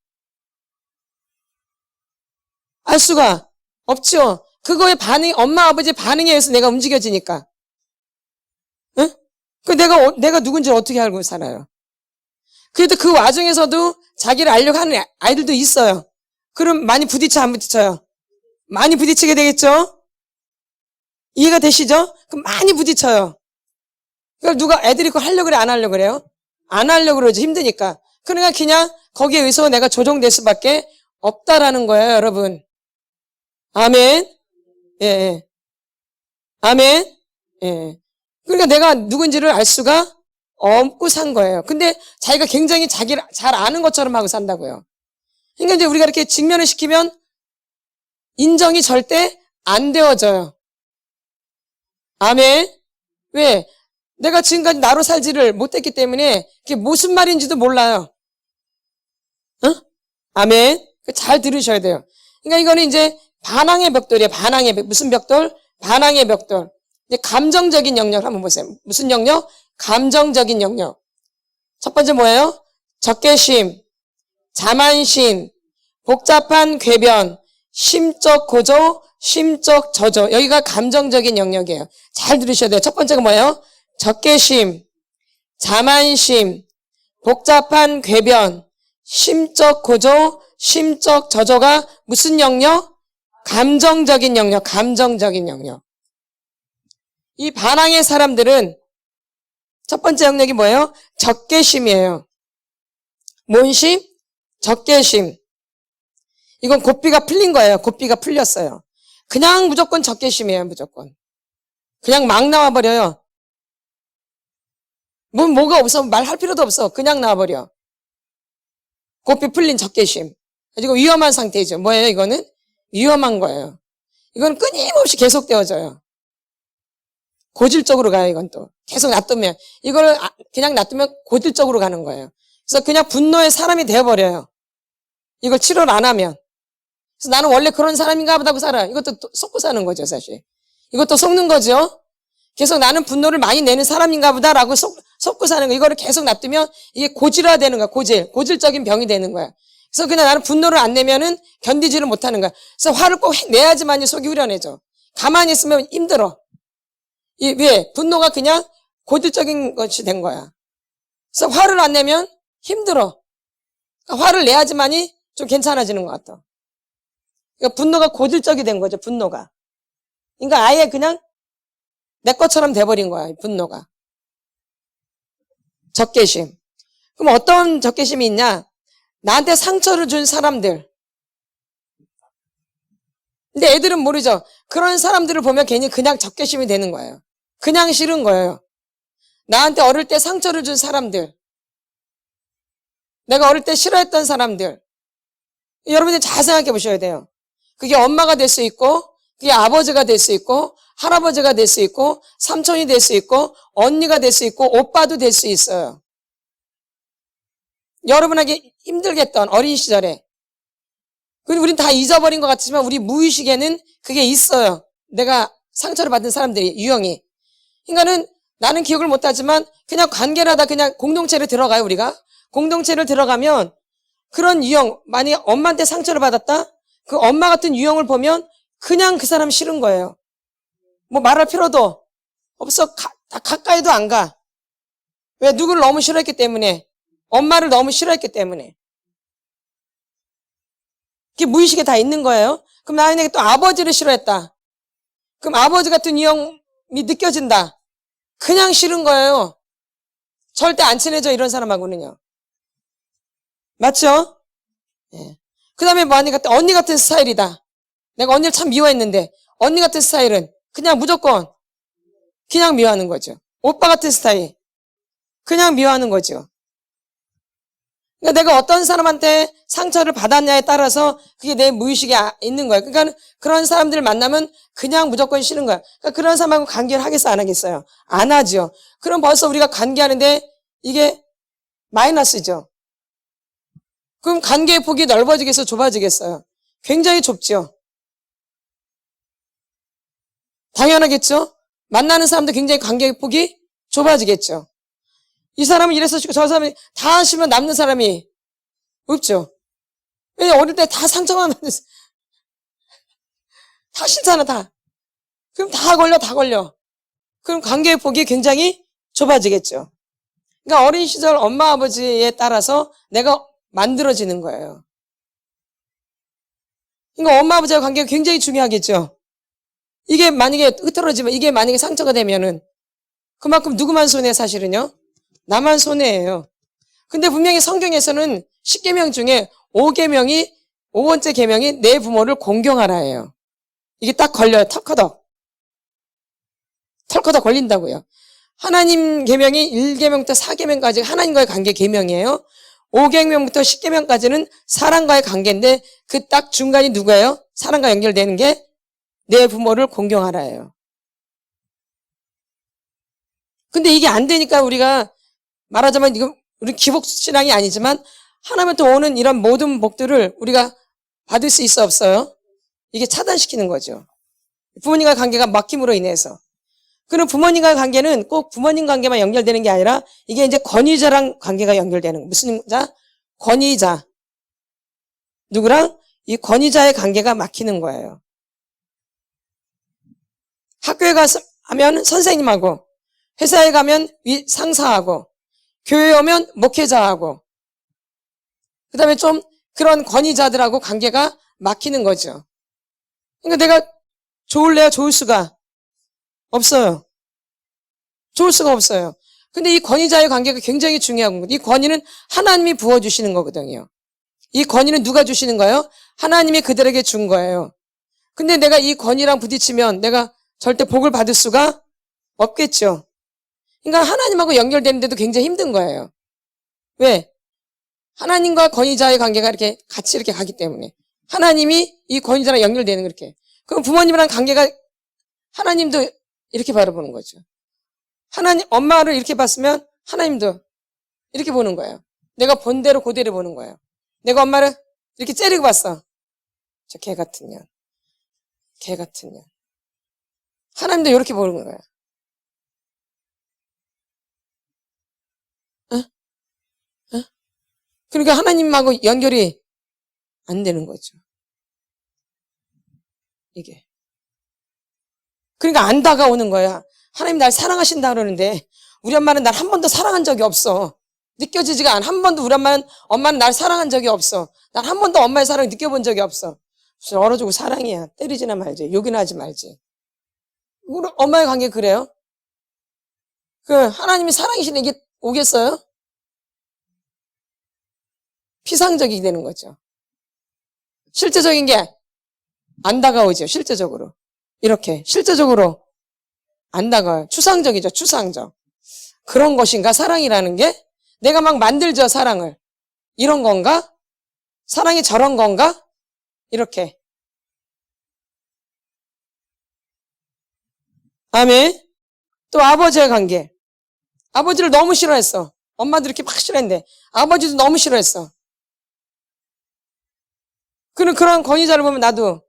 알 수가 없죠. 그거의 반응, 엄마 아버지의 반응에 의해서 내가 움직여지니까. 응? 그 내가 누군지 어떻게 알고 살아요? 그래도 그 와중에서도 자기를 알려고 하는 아이들도 있어요. 그럼 많이 부딪혀, 안 부딪혀요? 많이 부딪히게 되겠죠? 이해가 되시죠? 그럼 많이 부딪혀요. 그걸 누가 애들이 그거 하려고 그래, 안 하려고 그래요? 안 하려고 그러죠. 힘드니까. 그러니까 그냥 거기에 의해서 내가 조종될 수밖에 없다라는 거예요, 여러분. 아멘. 예, 예. 아멘. 예. 그러니까 내가 누군지를 알 수가 없고 산 거예요. 근데 자기가 굉장히 자기를 잘 아는 것처럼 하고 산다고요. 그러니까 이제 우리가 이렇게 직면을 시키면 인정이 절대 안 되어져요. 아멘. 왜? 내가 지금까지 나로 살지를 못했기 때문에 그게 무슨 말인지도 몰라요. 어? 아멘. 잘 들으셔야 돼요. 그러니까 이거는 이제 반항의 벽돌이에요. 반항의 벽. 무슨 벽돌? 반항의 벽돌. 이제 감정적인 영역 한번 보세요. 무슨 영역? 감정적인 영역. 첫 번째 뭐예요? 적개심, 자만심, 복잡한 궤변, 심적 고조, 심적 저조. 여기가 감정적인 영역이에요. 잘 들으셔야 돼요. 첫 번째가 뭐예요? 적개심, 자만심, 복잡한 궤변, 심적 고조, 심적 저조가 무슨 영역? 감정적인 영역, 감정적인 영역. 이 반항의 사람들은 첫 번째 영역이 뭐예요? 적개심이에요. 뭔 심? 적개심. 이건 고삐가 풀린 거예요. 고삐가 풀렸어요. 그냥 무조건 적개심이에요. 무조건. 그냥 막 나와버려요. 뭐가 없어. 말할 필요도 없어. 그냥 나와버려. 고삐 풀린 적개심. 이거 위험한 상태죠. 뭐예요? 이거는? 위험한 거예요. 이건 끊임없이 계속되어져요. 고질적으로 가요. 이건 또. 계속 놔두면. 이거를 그냥 놔두면 고질적으로 가는 거예요. 그래서 그냥 분노의 사람이 되어버려요. 이걸 치료를 안 하면. 그래서 나는 원래 그런 사람인가 보다 하고 살아요. 이것도 속고 사는 거죠, 사실. 이것도 속는 거죠. 계속 나는 분노를 많이 내는 사람인가 보다라고 속고 사는 거. 이거를 계속 놔두면 이게 고질화되는 거야. 고질적인 병이 되는 거야. 그래서 그냥 나는 분노를 안 내면은 견디지를 못하는 거야. 그래서 화를 꼭 내야지만이 속이 후련해져. 가만히 있으면 힘들어. 왜? 분노가 그냥 고질적인 것이 된 거야. 그래서 화를 안 내면 힘들어. 그러니까 화를 내야지만이 좀 괜찮아지는 것 같아. 그러니까 분노가 고질적이 된 거죠, 분노가. 그러니까 아예 그냥 내 것처럼 돼버린 거야, 분노가. 적개심. 그럼 어떤 적개심이 있냐? 나한테 상처를 준 사람들. 근데 애들은 모르죠. 그런 사람들을 보면 괜히 그냥 적개심이 되는 거예요. 그냥 싫은 거예요. 나한테 어릴 때 상처를 준 사람들. 내가 어릴 때 싫어했던 사람들. 여러분들 잘 생각해 보셔야 돼요. 그게 엄마가 될 수 있고, 그게 아버지가 될 수 있고, 할아버지가 될 수 있고, 삼촌이 될 수 있고, 언니가 될 수 있고, 오빠도 될 수 있어요. 여러분에게 힘들게 했던 어린 시절에. 우린 다 잊어버린 것 같지만 우리 무의식에는 그게 있어요. 내가 상처를 받은 사람들이, 유형이. 그러니까는 나는 기억을 못하지만 그냥 관계를 하다 그냥 공동체를 들어가요, 우리가. 공동체를 들어가면 그런 유형, 만약에 엄마한테 상처를 받았다? 그 엄마 같은 유형을 보면 그냥 그 사람 싫은 거예요. 뭐 말할 필요도 없어. 가까이도 안 가. 왜? 누구를 너무 싫어했기 때문에. 엄마를 너무 싫어했기 때문에. 그게 무의식에 다 있는 거예요. 그럼 나에게 또 아버지를 싫어했다. 그럼 아버지 같은 유형이 느껴진다. 그냥 싫은 거예요. 절대 안 친해져, 이런 사람하고는요. 맞죠? 예. 그 다음에 만약에 언니 같은 스타일이다. 내가 언니를 참 미워했는데 언니 같은 스타일은 그냥 무조건 그냥 미워하는 거죠. 오빠 같은 스타일 그냥 미워하는 거죠. 그러니까 내가 어떤 사람한테 상처를 받았냐에 따라서 그게 내 무의식에 있는 거예요. 그러니까 그런 사람들을 만나면 그냥 무조건 싫은 거야. 그러니까 그런 사람하고 관계를 하겠어, 안 하겠어요? 안 하죠. 그럼 벌써 우리가 관계하는데 이게 마이너스죠. 그럼 관계의 폭이 넓어지겠어요, 좁아지겠어요? 굉장히 좁죠. 당연하겠죠. 만나는 사람도 굉장히 관계의 폭이 좁아지겠죠. 이 사람은 이래서 싫고 저 사람이 다 하시면 남는 사람이 없죠. 왜? 어릴 때 다 상처만 받았어. 다 싫잖아, 다. 그럼 다 걸려. 그럼 관계의 폭이 굉장히 좁아지겠죠. 그러니까 어린 시절 엄마 아버지에 따라서 내가 만들어지는 거예요. 그러니까 엄마 아버지와 관계가 굉장히 중요하겠죠. 이게 만약에 흐트러지면, 이게 만약에 상처가 되면은 그만큼 누구만 손해, 사실은요? 나만 손해예요. 근데 분명히 성경에서는 10계명 중에 5번째 계명이 내 부모를 공경하라예요. 이게 딱 걸려요. 털커덕 걸린다고요. 하나님 계명이 1계명부터 4계명까지 하나님과의 관계 계명이에요. 5계명부터 10계명까지는 사람과의 관계인데 그 딱 중간이 누구예요? 사람과 연결되는 게 내 부모를 공경하라예요. 근데 이게 안 되니까 우리가 말하자면 이거 우리 기복신앙이 아니지만 하나님부터 오는 이런 모든 복들을 우리가 받을 수 있어, 없어요? 이게 차단시키는 거죠. 부모님과의 관계가 막힘으로 인해서. 그럼 부모님과의 관계는 꼭 부모님 관계만 연결되는 게 아니라 이게 이제 권위자랑 관계가 연결되는 거예요. 무슨 자? 권위자. 누구랑? 이 권위자의 관계가 막히는 거예요. 학교에 가면 선생님하고, 회사에 가면 상사하고, 교회에 오면 목회자하고, 그 다음에 좀 그런 권위자들하고 관계가 막히는 거죠. 그러니까 내가 좋을래야 좋을 수가 없어요. 좋을 수가 없어요. 근데 이 권위자의 관계가 굉장히 중요한 거예요. 이 권위는 하나님이 부어주시는 거거든요. 이 권위는 누가 주시는 거예요? 하나님이 그들에게 준 거예요. 근데 내가 이 권위랑 부딪히면 내가 절대 복을 받을 수가 없겠죠. 그러니까 하나님하고 연결되는데도 굉장히 힘든 거예요. 왜? 하나님과 권위자의 관계가 이렇게 같이 이렇게 가기 때문에. 하나님이 이 권위자랑 연결되는 그렇게. 그럼 부모님이랑 관계가 하나님도 이렇게 바라보는 거죠. 하나님, 엄마를 이렇게 봤으면 하나님도 이렇게 보는 거예요. 내가 본 대로 그대로 보는 거예요. 내가 엄마를 이렇게 째리고 봤어. 저 개 같은 년. 개 같은 년. 하나님도 이렇게 보는 거예요. 어? 어? 그러니까 하나님하고 연결이 안 되는 거죠. 이게. 그러니까 안 다가오는 거야. 하나님 날 사랑하신다 그러는데 우리 엄마는 날 한 번도 사랑한 적이 없어. 느껴지지가 않아. 한 번도 우리 엄마는 날 사랑한 적이 없어. 난 한 번도 엄마의 사랑을 느껴본 적이 없어. 무슨 얼어주고 사랑이야. 때리지나 말지. 욕이나 하지 말지. 우리 엄마의 관계 그래요? 하나님이 사랑이시네 이게 오겠어요? 피상적이 되는 거죠. 실제적인 게 안 다가오죠. 실제적으로. 이렇게 실제적으로 안 다가와요. 추상적이죠. 추상적. 그런 것인가? 사랑이라는 게? 내가 막 만들죠. 사랑을. 이런 건가? 사랑이 저런 건가? 이렇게. 아멘. 또 아버지의 관계. 아버지를 너무 싫어했어. 엄마도 이렇게 막 싫어했는데 아버지도 너무 싫어했어. 그런 권위자를 보면 나도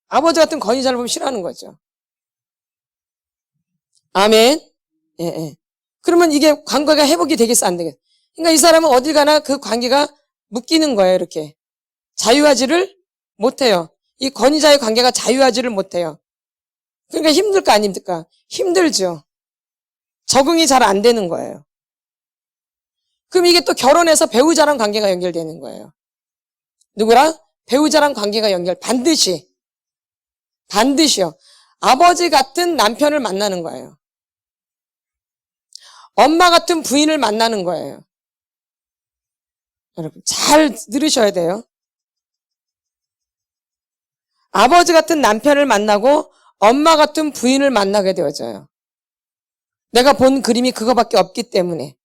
아버지 같은 권위자를 보면 싫어하는 거죠. 아멘. 예, 예. 그러면 이게 관계가 회복이 되겠어, 안 되겠어? 그러니까 이 사람은 어딜 가나 그 관계가 묶이는 거예요, 이렇게. 자유하지를 못해요. 이 권위자의 관계가 자유하지를 못해요. 그러니까 힘들까, 안 힘들까? 힘들죠. 적응이 잘 안 되는 거예요. 그럼 이게 또 결혼해서 배우자랑 관계가 연결되는 거예요. 누구랑? 배우자랑 관계가 반드시요. 아버지 같은 남편을 만나는 거예요. 엄마 같은 부인을 만나는 거예요. 여러분, 잘 들으셔야 돼요. 아버지 같은 남편을 만나고 엄마 같은 부인을 만나게 되어져요. 내가 본 그림이 그거밖에 없기 때문에.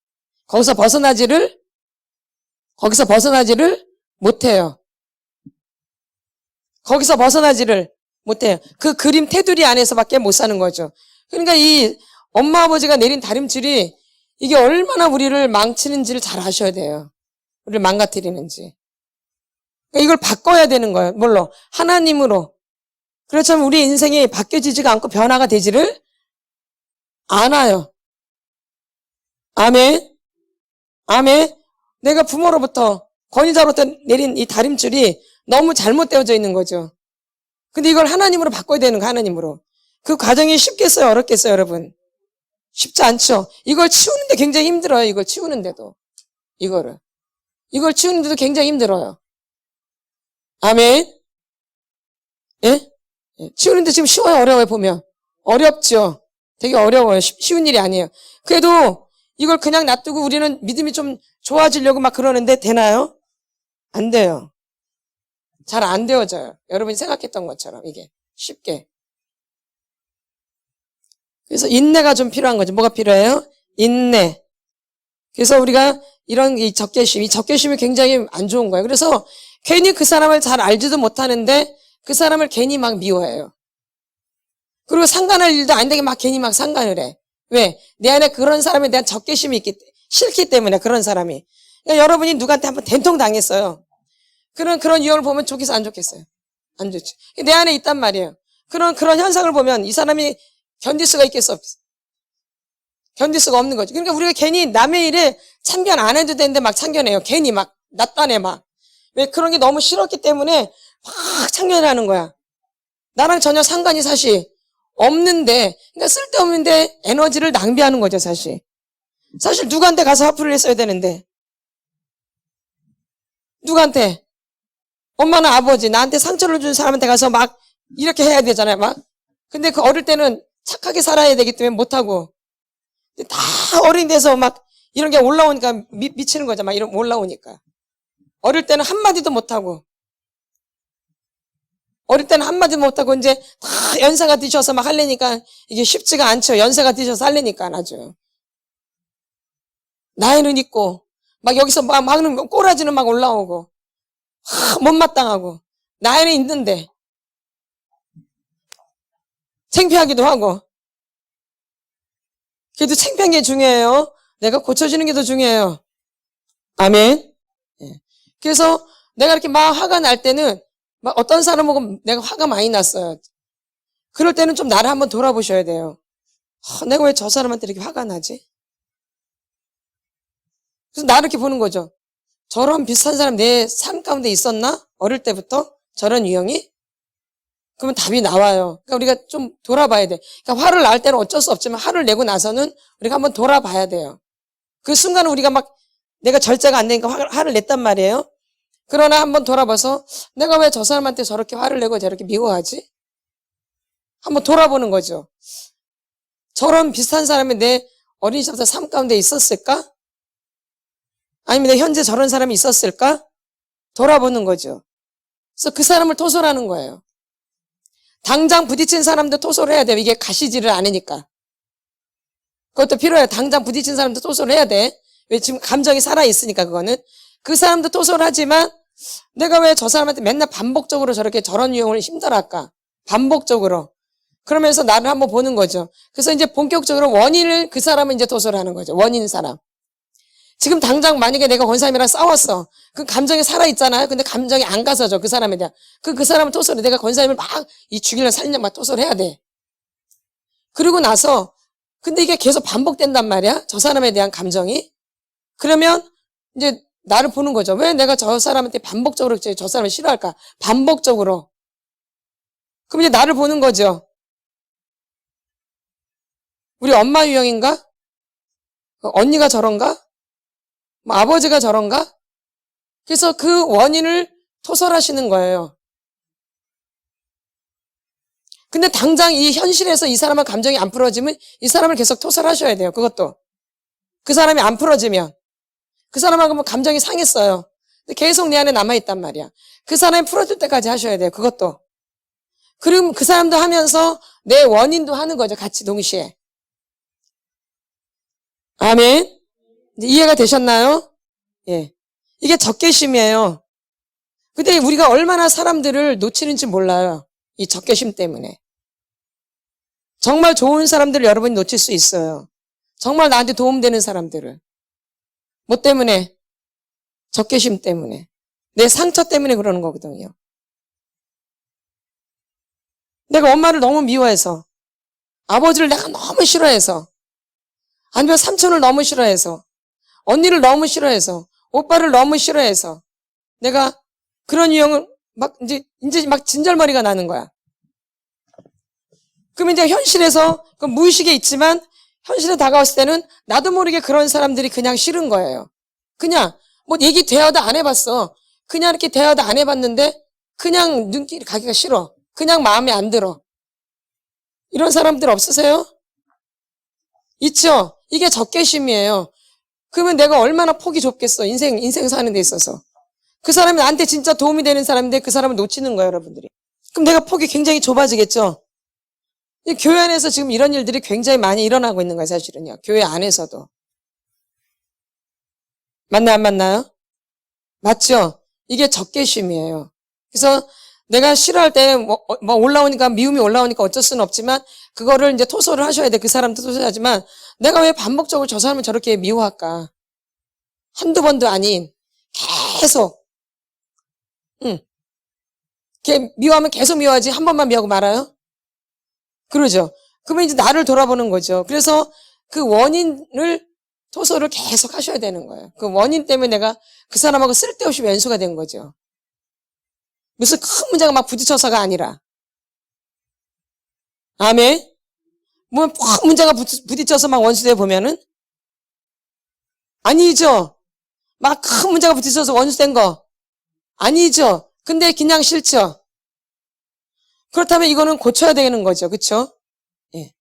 거기서 벗어나지를 못해요. 거기서 벗어나지를 못해요. 그 그림 테두리 안에서밖에 못 사는 거죠. 그러니까 이 엄마 아버지가 내린 다림질이 이게 얼마나 우리를 망치는지를 잘 아셔야 돼요. 우리를 망가뜨리는지. 그러니까 이걸 바꿔야 되는 거예요. 뭘로? 하나님으로. 그렇지만 우리 인생이 바뀌어지지가 않고 변화가 되지를 않아요. 아멘. 아멘. 내가 부모로부터 권위자로부터 내린 이 다림줄이 너무 잘못되어져 있는 거죠. 근데 이걸 하나님으로 바꿔야 되는 거, 하나님으로. 그 과정이 쉽겠어요, 어렵겠어요, 여러분? 쉽지 않죠. 이걸 치우는데 굉장히 힘들어요. 이걸 치우는데도. 이걸 치우는데도 굉장히 힘들어요. 아멘. 예? 치우는데 지금 쉬워요, 어려워요, 보면? 어렵죠. 되게 어려워요. 쉬운 일이 아니에요. 그래도 이걸 그냥 놔두고 우리는 믿음이 좀 좋아지려고 막 그러는데 되나요? 안 돼요. 잘 안 되어져요. 여러분이 생각했던 것처럼 이게 쉽게. 그래서 인내가 좀 필요한 거죠. 뭐가 필요해요? 인내. 그래서 우리가 이런 이 적개심이 굉장히 안 좋은 거예요. 그래서 괜히 그 사람을 잘 알지도 못하는데 그 사람을 괜히 막 미워해요. 그리고 상관할 일도 아닌데 막 괜히 막 상관을 해. 왜? 내 안에 그런 사람에 대한 적개심이 싫기 때문에 그런 사람이. 그러니까 여러분이 누구한테 한번 된통 당했어요. 그런 유형을 보면 좋겠어요? 안 좋겠어요? 안 좋죠. 내 안에 있단 말이에요. 그런 현상을 보면 이 사람이 견딜 수가 있겠어? 견딜 수가 없는 거죠. 그러니까 우리가 괜히 남의 일에 참견 안 해도 되는데 막 참견해요. 괜히 막, 낯단에 막. 왜? 그런 게 너무 싫었기 때문에 막 참견을 하는 거야. 나랑 전혀 상관이 사실 없는데, 그러니까 쓸데없는데 에너지를 낭비하는 거죠, 사실. 사실 누구한테 가서 화풀이를 했어야 되는데. 누구한테? 엄마나 아버지, 나한테 상처를 준 사람한테 가서 막 이렇게 해야 되잖아요, 막. 근데 그 어릴 때는 착하게 살아야 되기 때문에 못하고. 다 어른이 돼서 막 이런 게 올라오니까 미치는 거죠, 막 이런 올라오니까. 어릴 때는 한마디도 못하고. 어릴 때는 한마디도 못하고 이제 다 연세가 드셔서 막 하려니까 이게 쉽지가 않죠. 연세가 드셔서 하려니까 아주. 나이는 있고, 막 여기서 막 꼬라지는 막 올라오고. 못마땅하고 나이는 있는데 창피하기도 하고. 그래도 창피한 게 중요해요. 내가 고쳐지는 게 더 중요해요. 아멘. 그래서 내가 이렇게 막 화가 날 때는 막 어떤 사람 보고 내가 화가 많이 났어요. 그럴 때는 좀 나를 한번 돌아보셔야 돼요. 내가 왜 저 사람한테 이렇게 화가 나지? 그래서 나를 이렇게 보는 거죠. 저런 비슷한 사람 내 삶 가운데 있었나? 어릴 때부터? 저런 유형이? 그러면 답이 나와요. 그러니까 우리가 좀 돌아봐야 돼. 그러니까 화를 날 때는 어쩔 수 없지만 화를 내고 나서는 우리가 한번 돌아봐야 돼요. 그 순간은 우리가 막 내가 절제가 안 되니까 화를 냈단 말이에요. 그러나 한번 돌아봐서 내가 왜 저 사람한테 저렇게 화를 내고 저렇게 미워하지? 한번 돌아보는 거죠. 저런 비슷한 사람이 내 어린 시절부터 삶 가운데 있었을까? 아니면 내 현재 저런 사람이 있었을까? 돌아보는 거죠. 그래서 그 사람을 토설하는 거예요. 당장 부딪힌 사람도 토설을 해야 돼요. 이게 가시지를 않으니까. 그것도 필요해요. 당장 부딪힌 사람도 토설을 해야 돼. 왜? 지금 감정이 살아있으니까 그거는. 그 사람도 토설을 하지만 내가 왜 저 사람한테 맨날 반복적으로 저런 유형을 힘들할까? 반복적으로. 그러면서 나를 한번 보는 거죠. 그래서 이제 본격적으로 원인을 그 사람은 이제 토설을 하는 거죠. 원인 사람. 지금 당장 만약에 내가 권사님이랑 싸웠어. 그 감정이 살아있잖아요. 근데 감정이 안 가서죠. 그 사람에 대한. 그 사람은 토설해. 내가 권사님을 막 죽이려 살려 막 토설해야 돼. 그리고 나서 근데 이게 계속 반복된단 말이야. 저 사람에 대한 감정이. 그러면 이제 나를 보는 거죠. 왜 내가 저 사람한테 반복적으로 저 사람을 싫어할까? 반복적으로. 그럼 이제 나를 보는 거죠. 우리 엄마 유형인가? 언니가 저런가? 뭐 아버지가 저런가? 그래서 그 원인을 토설하시는 거예요. 근데 당장 이 현실에서 이 사람의 감정이 안 풀어지면 이 사람을 계속 토설하셔야 돼요. 그것도. 그 사람이 안 풀어지면. 그 사람하고 뭐 감정이 상했어요. 근데 계속 내 안에 남아있단 말이야. 그 사람이 풀어줄 때까지 하셔야 돼요. 그것도. 그리고 그 사람도 하면서 내 원인도 하는 거죠. 같이 동시에. 아멘. 이제 이해가 되셨나요? 예. 이게 적개심이에요. 근데 우리가 얼마나 사람들을 놓치는지 몰라요. 이 적개심 때문에. 정말 좋은 사람들을 여러분이 놓칠 수 있어요. 정말 나한테 도움되는 사람들을. 뭐 때문에? 적개심 때문에. 내 상처 때문에 그러는 거거든요. 내가 엄마를 너무 미워해서, 아버지를 내가 너무 싫어해서, 아니면 삼촌을 너무 싫어해서, 언니를 너무 싫어해서, 오빠를 너무 싫어해서, 내가 그런 유형을 이제 막 진절머리가 나는 거야. 그러면 이제 현실에서, 그 무의식에 있지만, 현실에 다가왔을 때는 나도 모르게 그런 사람들이 그냥 싫은 거예요. 그냥, 뭐 얘기 대화도 안 해봤어. 그냥 이렇게 대화도 안 해봤는데, 그냥 눈길이 가기가 싫어. 그냥 마음에 안 들어. 이런 사람들 없으세요? 있죠? 이게 적개심이에요. 그러면 내가 얼마나 폭이 좁겠어. 인생 사는 데 있어서. 그 사람이 나한테 진짜 도움이 되는 사람인데 그 사람을 놓치는 거예요, 여러분들이. 그럼 내가 폭이 굉장히 좁아지겠죠? 이 교회 안에서 지금 이런 일들이 굉장히 많이 일어나고 있는 거예요, 사실은요. 교회 안에서도. 맞나요, 안 맞나요? 맞죠? 이게 적개심이에요. 그래서 내가 싫어할 때 뭐 올라오니까, 미움이 올라오니까 어쩔 수는 없지만 그거를 이제 토설을 하셔야 돼. 그 사람도 토설하지만 내가 왜 반복적으로 저 사람을 저렇게 미워할까? 한두 번도 아닌 계속. 걔 미워하면 계속 미워하지 한 번만 미워하고 말아요? 그러죠. 그러면 이제 나를 돌아보는 거죠. 그래서 그 원인을 토설을 계속 하셔야 되는 거예요. 그 원인 때문에 내가 그 사람하고 쓸데없이 왼수가 된 거죠. 무슨 큰 문제가 막 부딪혀서가 아니라. 아멘. 뭐 큰 문제가 부딪혀서 막 원수돼 보면은 아니죠. 막 큰 문제가 부딪혀서 원수된 거 아니죠. 근데 그냥 싫죠. 그렇다면 이거는 고쳐야 되는 거죠. 그렇죠? 예.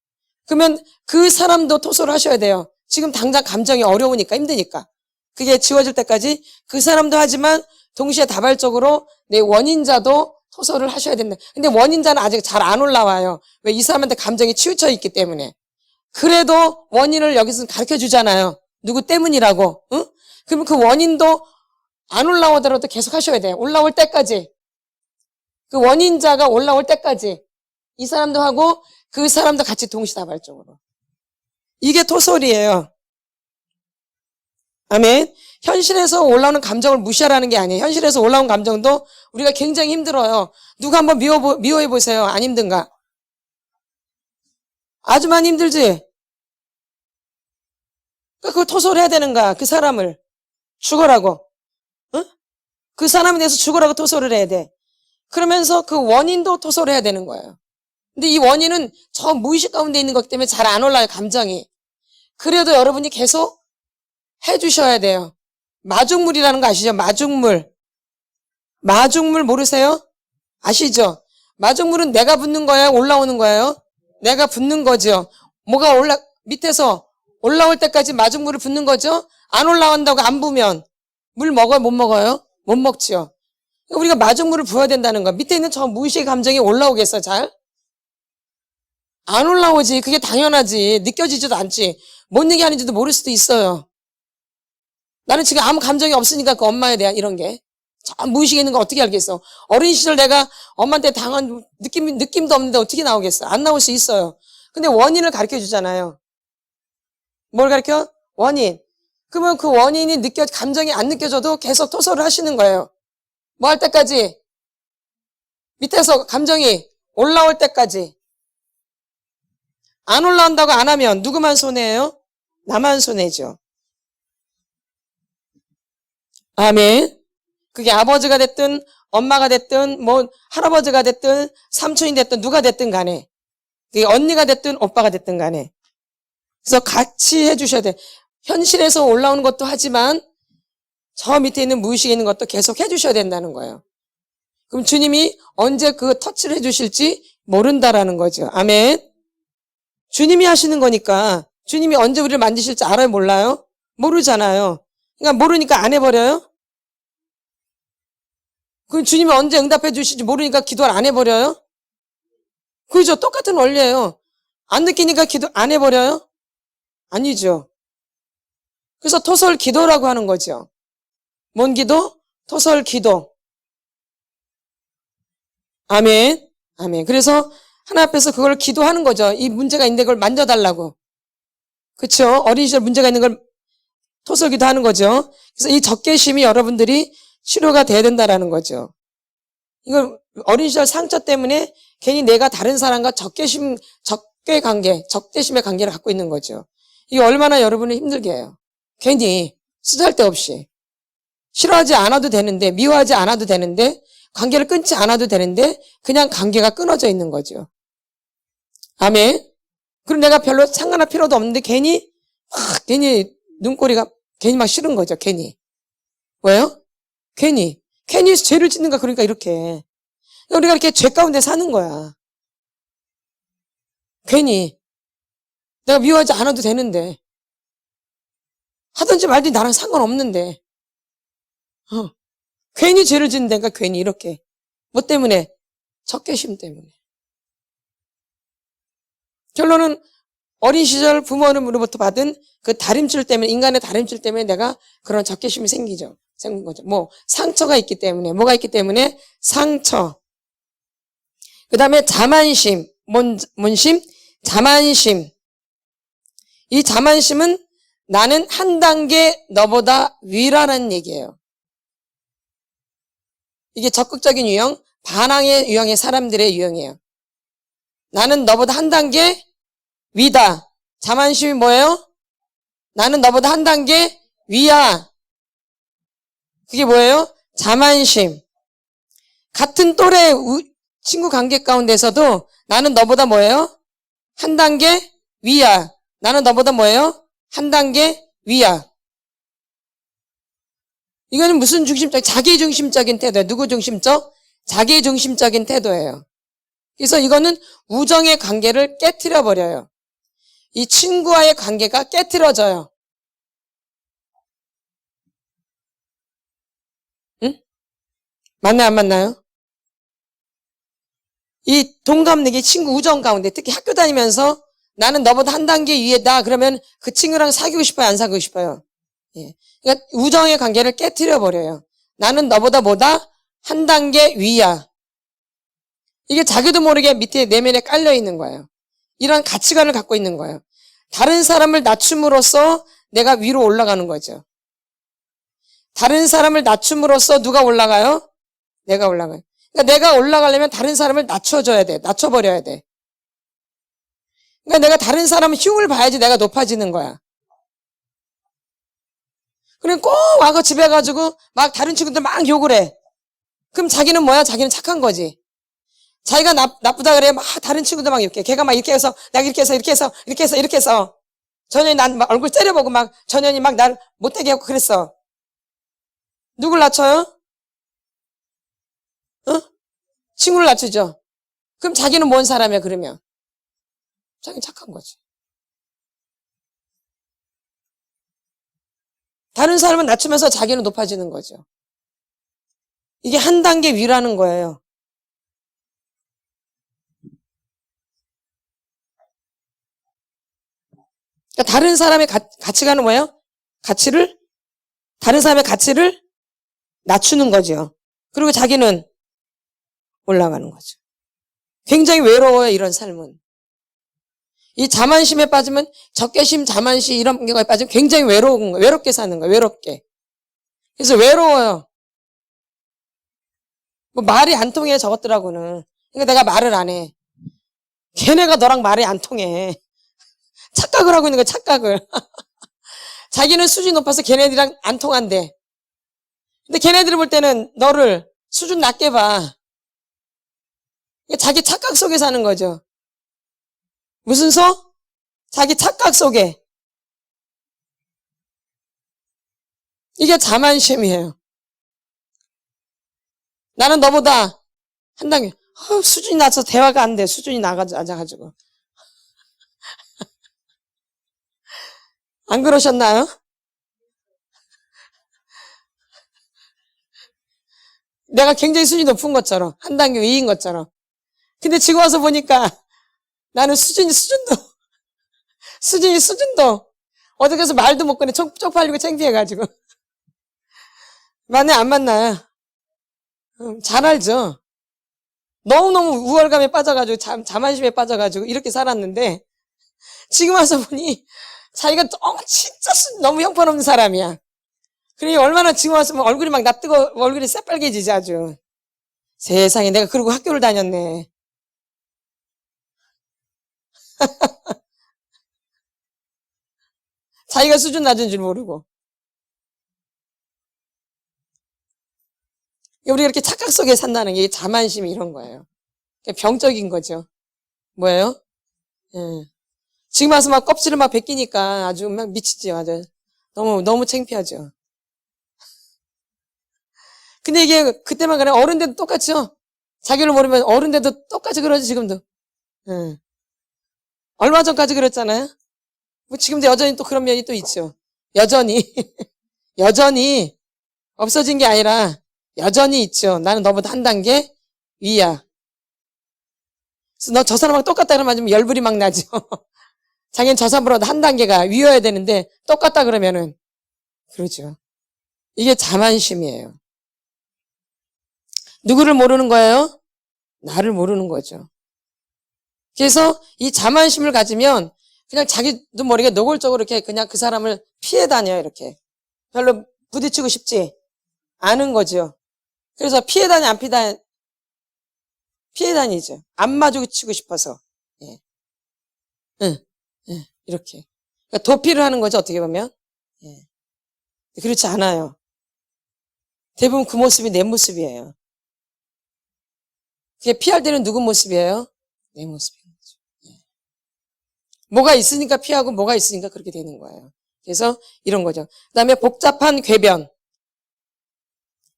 그러면 그 사람도 토설을 하셔야 돼요. 지금 당장 감정이 어려우니까, 힘드니까. 그게 지워질 때까지 그 사람도 하지만 동시에 다발적으로 내 원인자도 토설을 하셔야 된다. 근데 원인자는 아직 잘 안 올라와요. 왜? 이 사람한테 감정이 치우쳐 있기 때문에. 그래도 원인을 여기서 가르쳐 주잖아요. 누구 때문이라고. 응? 그러면 그 원인도 안 올라오더라도 계속 하셔야 돼요. 올라올 때까지. 그 원인자가 올라올 때까지. 이 사람도 하고 그 사람도 같이 동시다발적으로. 이게 토설이에요. 아멘. 현실에서 올라오는 감정을 무시하라는 게 아니에요. 현실에서 올라온 감정도 우리가 굉장히 힘들어요. 누가 한번 미워해보세요. 안 힘든가? 아주 많이 힘들지? 그걸 토설해야 되는가? 그 사람을. 죽어라고. 응? 그 사람에 대해서 죽어라고 토설을 해야 돼. 그러면서 그 원인도 토설해야 되는 거예요. 근데 이 원인은 저 무의식 가운데 있는 것 때문에 잘 안 올라요, 감정이. 그래도 여러분이 계속 해주셔야 돼요. 마중물이라는 거 아시죠? 마중물. 마중물 모르세요? 아시죠? 마중물은 내가 붓는 거예요? 올라오는 거예요? 내가 붓는 거죠. 뭐가 밑에서 올라올 때까지 마중물을 붓는 거죠? 안 올라온다고 안 부으면 물 먹어요? 못 먹어요? 못 먹죠. 우리가 마중물을 부어야 된다는 거야. 밑에 있는 저 무의식의 감정이 올라오겠어, 잘? 안 올라오지. 그게 당연하지. 느껴지지도 않지. 뭔 얘기 하는지도 모를 수도 있어요. 나는 지금 아무 감정이 없으니까 그 엄마에 대한 이런 게. 저 무의식에 있는 거 어떻게 알겠어. 어린 시절 내가 엄마한테 당한 느낌도 없는데 어떻게 나오겠어. 안 나올 수 있어요. 근데 원인을 가르쳐 주잖아요. 뭘 가르쳐? 원인. 그러면 그 원인이 감정이 안 느껴져도 계속 토설을 하시는 거예요. 뭐 할 때까지? 밑에서 감정이 올라올 때까지. 안 올라온다고 안 하면 누구만 손해예요? 나만 손해죠. 아멘. 그게 아버지가 됐든 엄마가 됐든 뭐 할아버지가 됐든 삼촌이 됐든 누가 됐든 간에, 그게 언니가 됐든 오빠가 됐든 간에, 그래서 같이 해주셔야 돼. 현실에서 올라오는 것도 하지만 저 밑에 있는 무의식에 있는 것도 계속 해주셔야 된다는 거예요. 그럼 주님이 언제 그 터치를 해주실지 모른다라는 거죠. 아멘. 주님이 하시는 거니까 주님이 언제 우리를 만지실지 알아요? 몰라요? 모르잖아요. 그러니까 모르니까 안 해버려요? 그럼 주님이 언제 응답해 주실지 모르니까 기도를 안 해버려요? 그죠? 똑같은 원리예요. 안 느끼니까 기도 안 해버려요? 아니죠. 그래서 토설 기도라고 하는 거죠. 뭔 기도? 토설 기도. 아멘. 아멘. 그래서 하나 앞에서 그걸 기도하는 거죠. 이 문제가 있는데 그걸 만져달라고. 그렇죠? 어린 시절 문제가 있는 걸 토설 기도하는 거죠. 그래서 이 적개심이 여러분들이 치료가 돼야 된다라는 거죠. 이걸 어린 시절 상처 때문에 괜히 내가 다른 사람과 적개심의 관계를 갖고 있는 거죠. 이게 얼마나 여러분을 힘들게 해요. 괜히 쓰잘데없이. 싫어하지 않아도 되는데, 미워하지 않아도 되는데, 관계를 끊지 않아도 되는데 그냥 관계가 끊어져 있는 거죠. 아멘. 그럼 내가 별로 상관할 필요도 없는데 괜히 눈꼬리가 괜히 막 싫은 거죠. 괜히. 왜요? 괜히 죄를 짓는가. 그러니까 이렇게 우리가 이렇게 죄 가운데 사는 거야. 괜히 내가 미워하지 않아도 되는데, 하든지 말든지 나랑 상관없는데 괜히 죄를 짓는다니까. 괜히 이렇게. 뭐 때문에? 적개심 때문에. 결론은 어린 시절 부모님으로부터 받은 그 다림질 때문에, 인간의 다림질 때문에 내가 그런 적개심이 생긴 거죠. 뭐 상처가 있기 때문에. 뭐가 있기 때문에? 상처. 그 다음에 자만심. 뭔 심? 자만심. 이 자만심은 나는 한 단계 너보다 위라는 얘기예요. 이게 적극적인 유형, 반항의 유형의 사람들의 유형이에요. 나는 너보다 한 단계 위다. 자만심이 뭐예요? 나는 너보다 한 단계 위야. 그게 뭐예요? 자만심. 같은 또래 친구 관계 가운데서도 나는 너보다 뭐예요? 한 단계 위야. 나는 너보다 뭐예요? 한 단계 위야. 이거는 무슨 자기중심적인 태도예요. 누구 중심적? 자기중심적인 태도예요. 그래서 이거는 우정의 관계를 깨트려 버려요. 이 친구와의 관계가 깨트려져요. 응? 맞나요? 안 맞나요? 이 동갑내기 친구 우정 가운데, 특히 학교 다니면서 나는 너보다 한 단계 위에다. 그러면 그 친구랑 사귀고 싶어요? 안 사귀고 싶어요? 예. 그러니까 우정의 관계를 깨트려 버려요. 나는 너보다 한 단계 위야. 이게 자기도 모르게 밑에 내면에 깔려 있는 거예요. 이런 가치관을 갖고 있는 거예요. 다른 사람을 낮춤으로써 내가 위로 올라가는 거죠. 다른 사람을 낮춤으로써 누가 올라가요? 내가 올라가요. 그러니까 내가 올라가려면 다른 사람을 낮춰줘야 돼. 낮춰버려야 돼. 그러니까 내가 다른 사람 흉을 봐야지 내가 높아지는 거야. 그럼 꼭 와서 집에 가지고 막 다른 친구들 막 욕을 해. 그럼 자기는 뭐야? 자기는 착한 거지. 자기가 나쁘다 그래. 막 다른 친구들 막 이렇게. 걔가 막 이렇게 해서, 내가 이렇게 해서. 전현이 난 막 얼굴 째려보고 막 전현이 막 날 못되게 하고 그랬어. 누굴 낮춰요? 친구를 낮추죠. 그럼 자기는 뭔 사람이야, 그러면? 자기는 착한 거지. 다른 사람은 낮추면서 자기는 높아지는 거죠. 이게 한 단계 위라는 거예요. 그러니까 다른 사람의 가치관은 뭐예요? 다른 사람의 가치를 낮추는 거죠. 그리고 자기는 올라가는 거죠. 굉장히 외로워요, 이런 삶은. 이 자만심에 빠지면, 적개심, 자만심 이런 경우에 빠지면 굉장히 외로운 거예요. 외롭게 사는 거예요, 외롭게. 그래서 외로워요. 뭐 말이 안 통해, 저것들하고는. 그러니까 내가 말을 안 해. 걔네가 너랑 말이 안 통해. 착각을 하고 있는 거야, 착각을. 자기는 수준이 높아서 걔네들이랑 안 통한대. 근데 걔네들이 볼 때는 너를 수준 낮게 봐. 자기 착각 속에 사는 거죠. 무슨 소? 자기 착각 속에. 이게 자만심이에요. 나는 너보다 한 단계, 수준이 낮아서 대화가 안 돼. 수준이 낮아가지고. 안 그러셨나요? 내가 굉장히 수준이 높은 것처럼, 한 단계 위인 것처럼. 근데 지금 와서 보니까 나는 수준도, 어디 가서 말도 못 꺼내. 쪽팔리고 창피해가지고. 만에 안 만나요. 잘 알죠? 너무너무 우월감에 빠져가지고, 자만심에 빠져가지고, 이렇게 살았는데, 지금 와서 보니, 자기가 진짜 너무 형편없는 사람이야. 그러니 얼마나 지금 와서 얼굴이 막 얼굴이 새빨개지지 아주. 세상에 내가 그러고 학교를 다녔네. 자기가 수준 낮은 줄 모르고. 우리가 이렇게 착각 속에 산다는 게 자만심이 이런 거예요. 병적인 거죠. 뭐예요? 예. 지금 와서 막 껍질을 막 벗기니까 아주 막 미치지, 맞아요. 너무 창피하죠. 근데 이게 그때만 그래. 어른들도 똑같죠? 자기를 모르면 어른들도 똑같이 그러지, 지금도. 예. 얼마 전까지 그랬잖아요? 뭐 지금도 여전히 또 그런 면이 또 있죠. 여전히. 여전히 없어진 게 아니라 여전히 있죠. 나는 너보다 한 단계 위야. 그래서 너 저 사람하고 똑같다 그러면 좀 열불이 막 나죠. 자기는 저 사람보다 한 단계가 위여야 되는데 똑같다 그러면은 그러죠. 이게 자만심이에요. 누구를 모르는 거예요? 나를 모르는 거죠. 그래서 이 자만심을 가지면 그냥 자기도 모르게 노골적으로 이렇게 그냥 그 사람을 피해 다녀요, 이렇게. 별로 부딪히고 싶지 않은 거죠. 그래서 피해 다니, 안 피해 다니죠. 안 마주치고 싶어서. 예. 응, 예, 이렇게. 그러니까 도피를 하는 거죠, 어떻게 보면. 예. 그렇지 않아요. 대부분 그 모습이 내 모습이에요. 그게 피할 때는 누구 모습이에요? 내 모습인 거죠. 예. 뭐가 있으니까 피하고 뭐가 있으니까 그렇게 되는 거예요. 그래서 이런 거죠. 그 다음에 복잡한 궤변.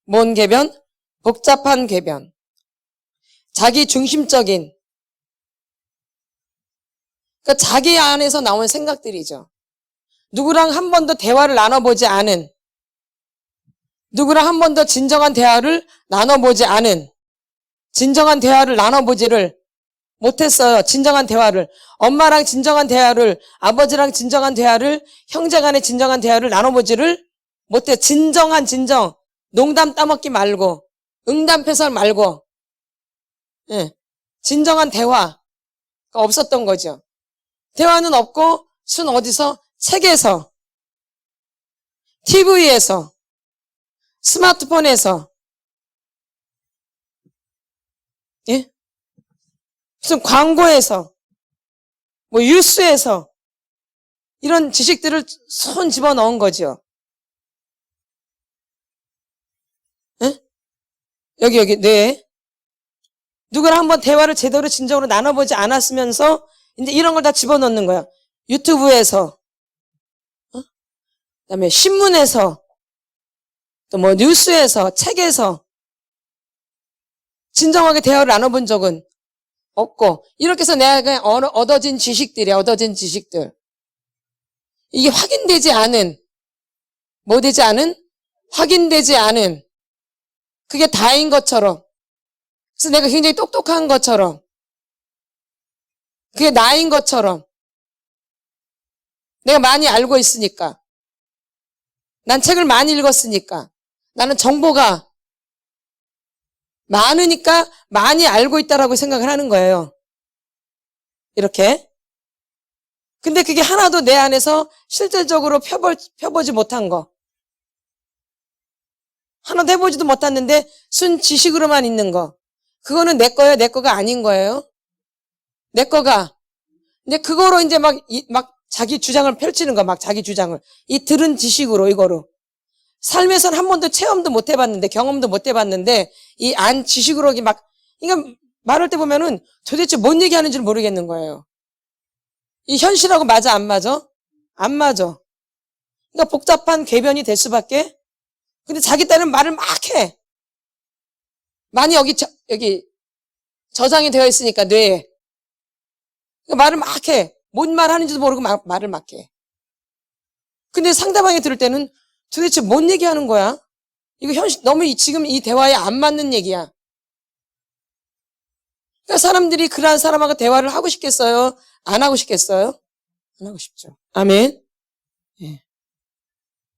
뭔 궤변? 복잡한 궤변. 자기 중심적인. 그러니까 자기 안에서 나온 생각들이죠. 누구랑 한 번도 대화를 나눠보지 않은, 누구랑 한 번도 진정한 대화를 나눠보지 않은, 진정한 대화를 나눠보지를 못했어요. 진정한 대화를. 엄마랑 진정한 대화를, 아버지랑 진정한 대화를, 형제간의 진정한 대화를 나눠보지를 못해. 진정. 농담 따먹기 말고, 응담패설 말고, 예. 진정한 대화가 없었던 거죠. 대화는 없고, 순 어디서? 책에서, TV에서, 스마트폰에서, 예? 무슨 광고에서, 뭐 뉴스에서 이런 지식들을 손 집어넣은 거죠. 예? 여기, 네. 누구랑 한번 대화를 제대로 진정으로 나눠보지 않았으면서 이제 이런 걸 다 집어넣는 거야. 유튜브에서, 그다음에 신문에서, 또 뭐 뉴스에서, 책에서 진정하게 대화를 나눠본 적은 없고, 이렇게 해서 내가 얻어진 지식들. 이게 확인되지 않은, 뭐 되지 않은? 확인되지 않은, 그게 다인 것처럼, 그래서 내가 굉장히 똑똑한 것처럼, 그게 나인 것처럼, 내가 많이 알고 있으니까, 난 책을 많이 읽었으니까, 나는 정보가 많으니까 많이 알고 있다라고 생각을 하는 거예요. 이렇게. 근데 그게 하나도 내 안에서 실질적으로 펴보지 못한 거. 하나도 해보지도 못했는데 순 지식으로만 있는 거. 그거는 내 거예요? 내 거가 아닌 거예요? 내 거가. 근데 그거로 이제 막 자기 주장을 펼치는 거, 막 자기 주장을. 이 들은 지식으로, 이거로. 삶에선 한 번도 체험도 못 해봤는데, 경험도 못 해봤는데, 이 안 지식으로 막, 그러니까 말할 때 보면은 도대체 뭔 얘기하는 줄 모르겠는 거예요. 이 현실하고 맞아, 안 맞아? 안 맞아. 그러니까 복잡한 궤변이 될 수밖에. 근데 자기 딸은 말을 막 해. 많이 여기 저장이 되어 있으니까, 뇌에. 그러니까 말을 막 해. 뭔 말 하는지도 모르고 말을 막 해. 근데 상대방이 들을 때는 도대체 뭔 얘기하는 거야? 이거 너무 지금 이 대화에 안 맞는 얘기야. 그러니까 사람들이 그러한 사람하고 대화를 하고 싶겠어요? 안 하고 싶겠어요? 안 하고 싶죠. 아멘. 예.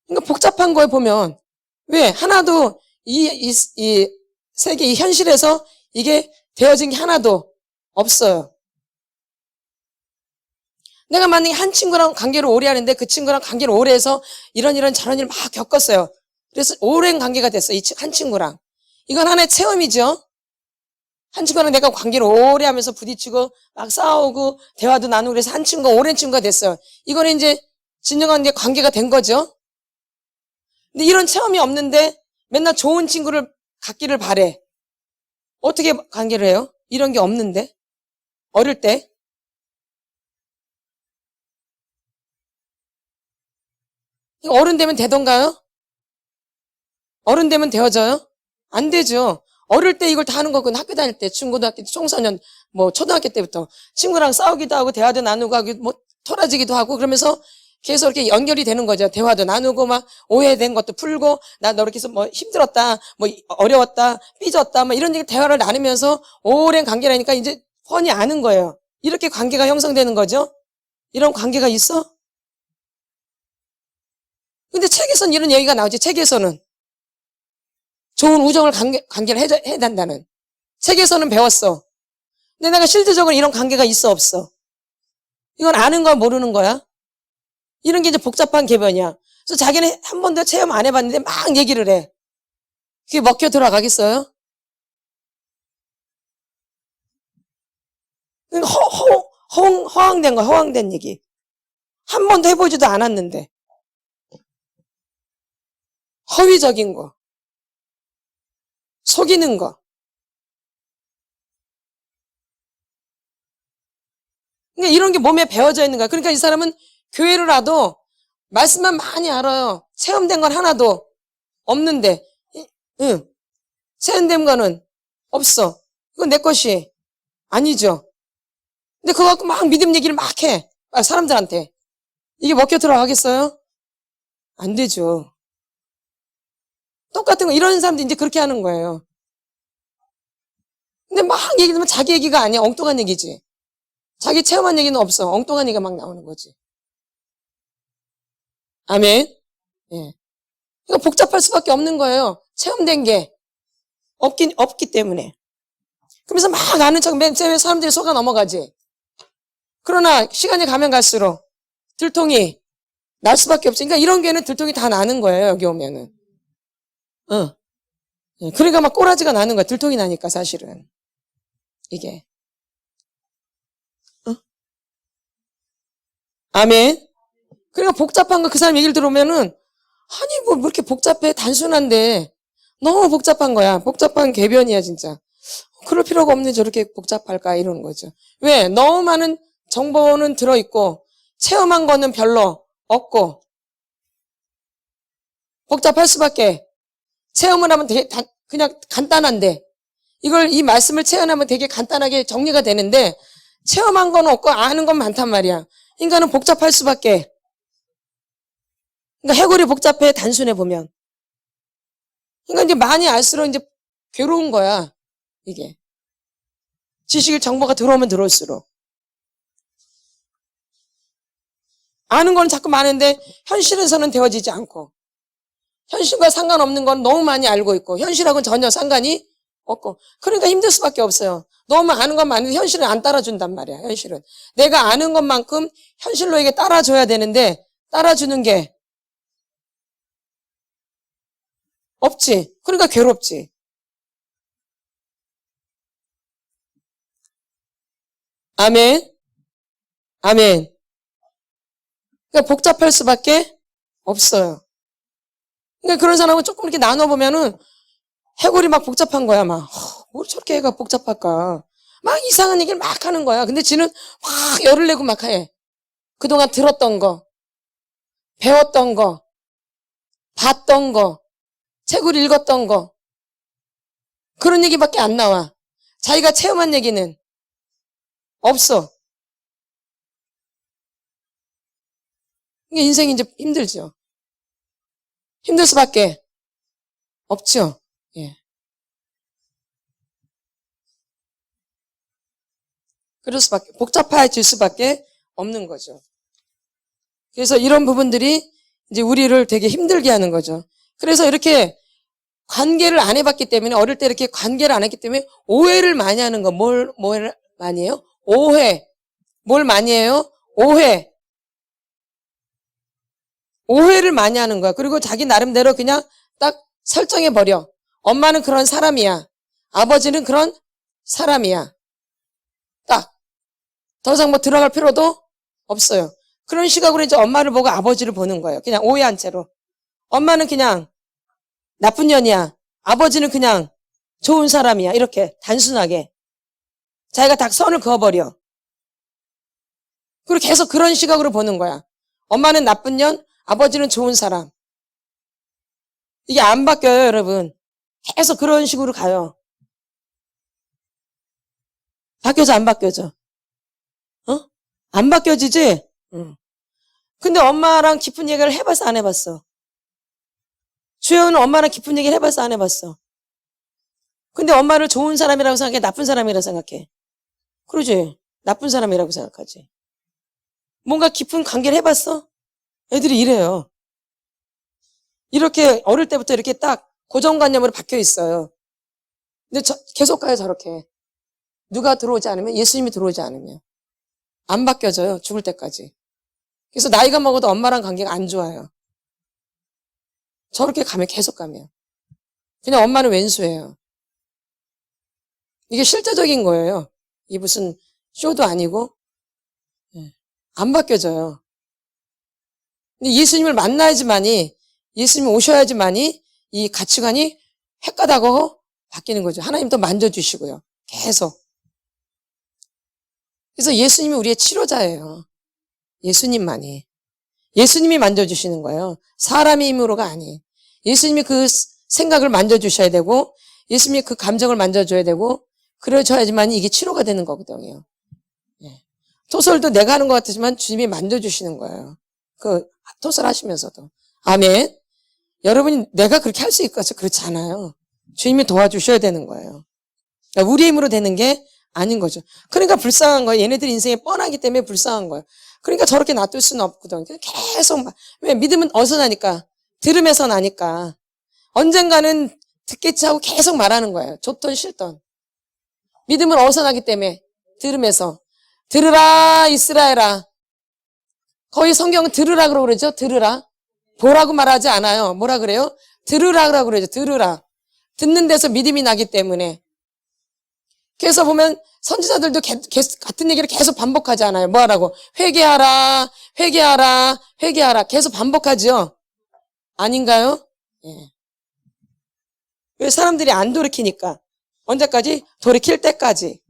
그러니까 복잡한 거에 보면, 왜? 하나도 이 세계, 이 현실에서 이게 되어진 게 하나도 없어요. 내가 만약에 한 친구랑 관계를 오래 하는데 그 친구랑 관계를 오래 해서 이런 저런 일을 막 겪었어요. 그래서 오랜 관계가 됐어요. 이 한 친구랑. 이건 하나의 체험이죠. 한 친구랑 내가 관계를 오래 하면서 부딪히고 막 싸우고 대화도 나누고 그래서 한 친구가 오랜 친구가 됐어요. 이거는 이제 진정한 관계가 된 거죠. 근데 이런 체험이 없는데 맨날 좋은 친구를 갖기를 바래. 어떻게 관계를 해요? 이런 게 없는데. 어릴 때. 이거 어른 되면 되던가요? 어른 되면 되어져요? 안 되죠. 어릴 때 이걸 다 하는 거고 학교 다닐 때 중고등학교 청소년 뭐 초등학교 때부터 친구랑 싸우기도 하고 대화도 나누고 하고 뭐 토라지기도 하고 그러면서 계속 이렇게 연결이 되는 거죠. 대화도 나누고 막 오해된 것도 풀고 나 너 이렇게 해서 뭐 힘들었다 뭐 어려웠다 삐졌다 뭐 이런 대화를 나누면서 오랜 관계라니까 이제 훤히 아는 거예요. 이렇게 관계가 형성되는 거죠. 이런 관계가 있어? 근데 책에서는 이런 얘기가 나오지. 책에서는 좋은 우정을 관계를 해야 된다는. 책에서는 배웠어. 근데 내가 실질적으로 이런 관계가 있어 없어? 이건 아는 거야 모르는 거야? 이런 게 이제 복잡한 개변이야. 그래서 자기는 한 번도 체험 안 해봤는데 막 얘기를 해. 그게 먹혀 들어가겠어요? 그러니까 허황된 거야, 허황된 얘기. 한 번도 해보지도 않았는데. 허위적인 거. 속이는 거. 그러니까 이런 게 몸에 배어져 있는 거야. 그러니까 이 사람은 교회를 와도 말씀만 많이 알아요. 체험된 건 하나도 없는데, 응. 체험된 거는 없어. 이건 내 것이 아니죠. 근데 그거 갖고 막 믿음 얘기를 막 해. 사람들한테. 이게 먹혀 들어가겠어요? 안 되죠. 똑같은 거, 이런 사람들이 이제 그렇게 하는 거예요. 근데 막 얘기하면 자기 얘기가 아니야. 엉뚱한 얘기지. 자기 체험한 얘기는 없어. 엉뚱한 얘기가 막 나오는 거지. 아멘. 예. 이거 복잡할 수밖에 없는 거예요. 체험된 게 없기 때문에. 그러면서 막 아는 척 맨 처음에 사람들이 속아 넘어가지. 그러나 시간이 가면 갈수록 들통이 날 수밖에 없지. 그러니까 이런 게는 들통이 다 나는 거예요. 여기 오면은. 예. 그러니까 막 꼬라지가 나는 거야. 들통이 나니까 사실은. 이게. 아멘. 그러니까 복잡한 거 그 사람 얘기를 들어오면은 아니 뭐 이렇게 복잡해 단순한데 너무 복잡한 거야. 복잡한 궤변이야 진짜. 그럴 필요가 없네 저렇게 복잡할까 이러는 거죠. 왜? 너무 많은 정보는 들어있고 체험한 거는 별로 없고 복잡할 수밖에. 체험을 하면 되게 그냥 간단한데 이걸 이 말씀을 체험하면 되게 간단하게 정리가 되는데 체험한 건 없고 아는 건 많단 말이야. 인간은 복잡할 수밖에. 그러니까 해골이 복잡해 단순해 보면. 그러니까 이제 많이 알수록 이제 괴로운 거야 이게. 지식 정보가 들어오면 들어올수록. 아는 건 자꾸 많은데 현실에서는 되어지지 않고 현실과 상관없는 건 너무 많이 알고 있고 현실하고는 전혀 상관이 없고 그러니까 힘들 수밖에 없어요. 너무 아는 건 많은데 현실은 안 따라준단 말이야. 현실은. 내가 아는 것만큼 현실로 이게 따라줘야 되는데 따라주는 게 없지. 그러니까 괴롭지. 아멘. 아멘. 그러니까 복잡할 수밖에 없어요. 그러니까 그런 사람은 조금 이렇게 나눠보면은 해골이 막 복잡한 거야, 막. 뭘 저렇게 애가 복잡할까. 막 이상한 얘기를 막 하는 거야. 근데 지는 막 열을 내고 막 해. 그동안 들었던 거, 배웠던 거, 봤던 거, 책을 읽었던 거. 그런 얘기밖에 안 나와. 자기가 체험한 얘기는 없어. 이게 인생이 이제 힘들죠. 힘들 수밖에 없죠. 예. 그럴 수밖에, 복잡해질 수밖에 없는 거죠. 그래서 이런 부분들이 이제 우리를 되게 힘들게 하는 거죠. 그래서 이렇게 관계를 안 해봤기 때문에, 어릴 때 이렇게 관계를 안 했기 때문에 오해를 많이 하는 거. 뭘 많이 해요? 오해. 뭘 많이 해요? 오해. 오해를 많이 하는 거야. 그리고 자기 나름대로 그냥 딱 설정해버려. 엄마는 그런 사람이야. 아버지는 그런 사람이야. 딱. 더 이상 뭐 들어갈 필요도 없어요. 그런 시각으로 이제 엄마를 보고 아버지를 보는 거예요. 그냥 오해한 채로. 엄마는 그냥 나쁜 년이야. 아버지는 그냥 좋은 사람이야. 이렇게 단순하게. 자기가 딱 선을 그어버려. 그리고 계속 그런 시각으로 보는 거야. 엄마는 나쁜 년, 아버지는 좋은 사람. 이게 안 바뀌어요, 여러분. 계속 그런 식으로 가요. 바뀌어져, 안 바뀌어져? 안 바뀌어지지? 응. 근데 엄마랑 깊은 얘기를 해봤어, 안 해봤어? 주영은 엄마랑 깊은 얘기를 해봤어, 안 해봤어? 근데 엄마를 좋은 사람이라고 생각해? 나쁜 사람이라고 생각해? 그러지? 나쁜 사람이라고 생각하지. 뭔가 깊은 관계를 해봤어? 애들이 이래요. 이렇게 어릴 때부터 이렇게 딱 고정관념으로 박혀 있어요. 근데 계속 가요, 저렇게. 누가 들어오지 않으면, 예수님이 들어오지 않으면. 안 바뀌어져요, 죽을 때까지. 그래서 나이가 먹어도 엄마랑 관계가 안 좋아요. 저렇게 가면, 계속 가면. 그냥 엄마는 왼수예요. 이게 실제적인 거예요. 이게 무슨 쇼도 아니고. 안 바뀌어져요. 근데 예수님을 만나야지만이, 예수님이 오셔야지만이 이 가치관이 획가닥하고 바뀌는 거죠. 하나님도 만져주시고요. 계속. 그래서 예수님이 우리의 치료자예요. 예수님만이. 예수님이 만져주시는 거예요. 사람의 힘으로가 아니에요. 예수님이 그 생각을 만져주셔야 되고, 예수님이 그 감정을 만져줘야 되고, 그러셔야지만 이게 치료가 되는 거거든요. 토설도 내가 하는 것 같지만 주님이 만져주시는 거예요. 그 토설 하시면서도. 아멘. 여러분이 내가 그렇게 할 수 있을까? 그렇지 않아요. 주님이 도와주셔야 되는 거예요. 그러니까 우리 힘으로 되는 게 아닌 거죠. 그러니까 불쌍한 거예요. 얘네들 인생이 뻔하기 때문에 불쌍한 거예요. 그러니까 저렇게 놔둘 수는 없거든. 계속 왜 믿음은 어디서 나니까? 들음에서 나니까. 언젠가는 듣겠지 하고 계속 말하는 거예요. 좋던 싫던. 믿음은 어디서 나기 때문에? 들음에서. 들으라 이스라엘아. 거의 성경은 들으라 그러고 그러죠. 들으라. 보라고 말하지 않아요. 뭐라 그래요? 들으라 그러고 그러죠. 들으라. 듣는 데서 믿음이 나기 때문에. 그래서 보면 선지자들도 같은 얘기를 계속 반복하지 않아요. 뭐 하라고? 회개하라, 회개하라, 회개하라. 계속 반복하죠. 아닌가요? 예. 왜 사람들이 안 돌이키니까. 언제까지? 돌이킬 때까지.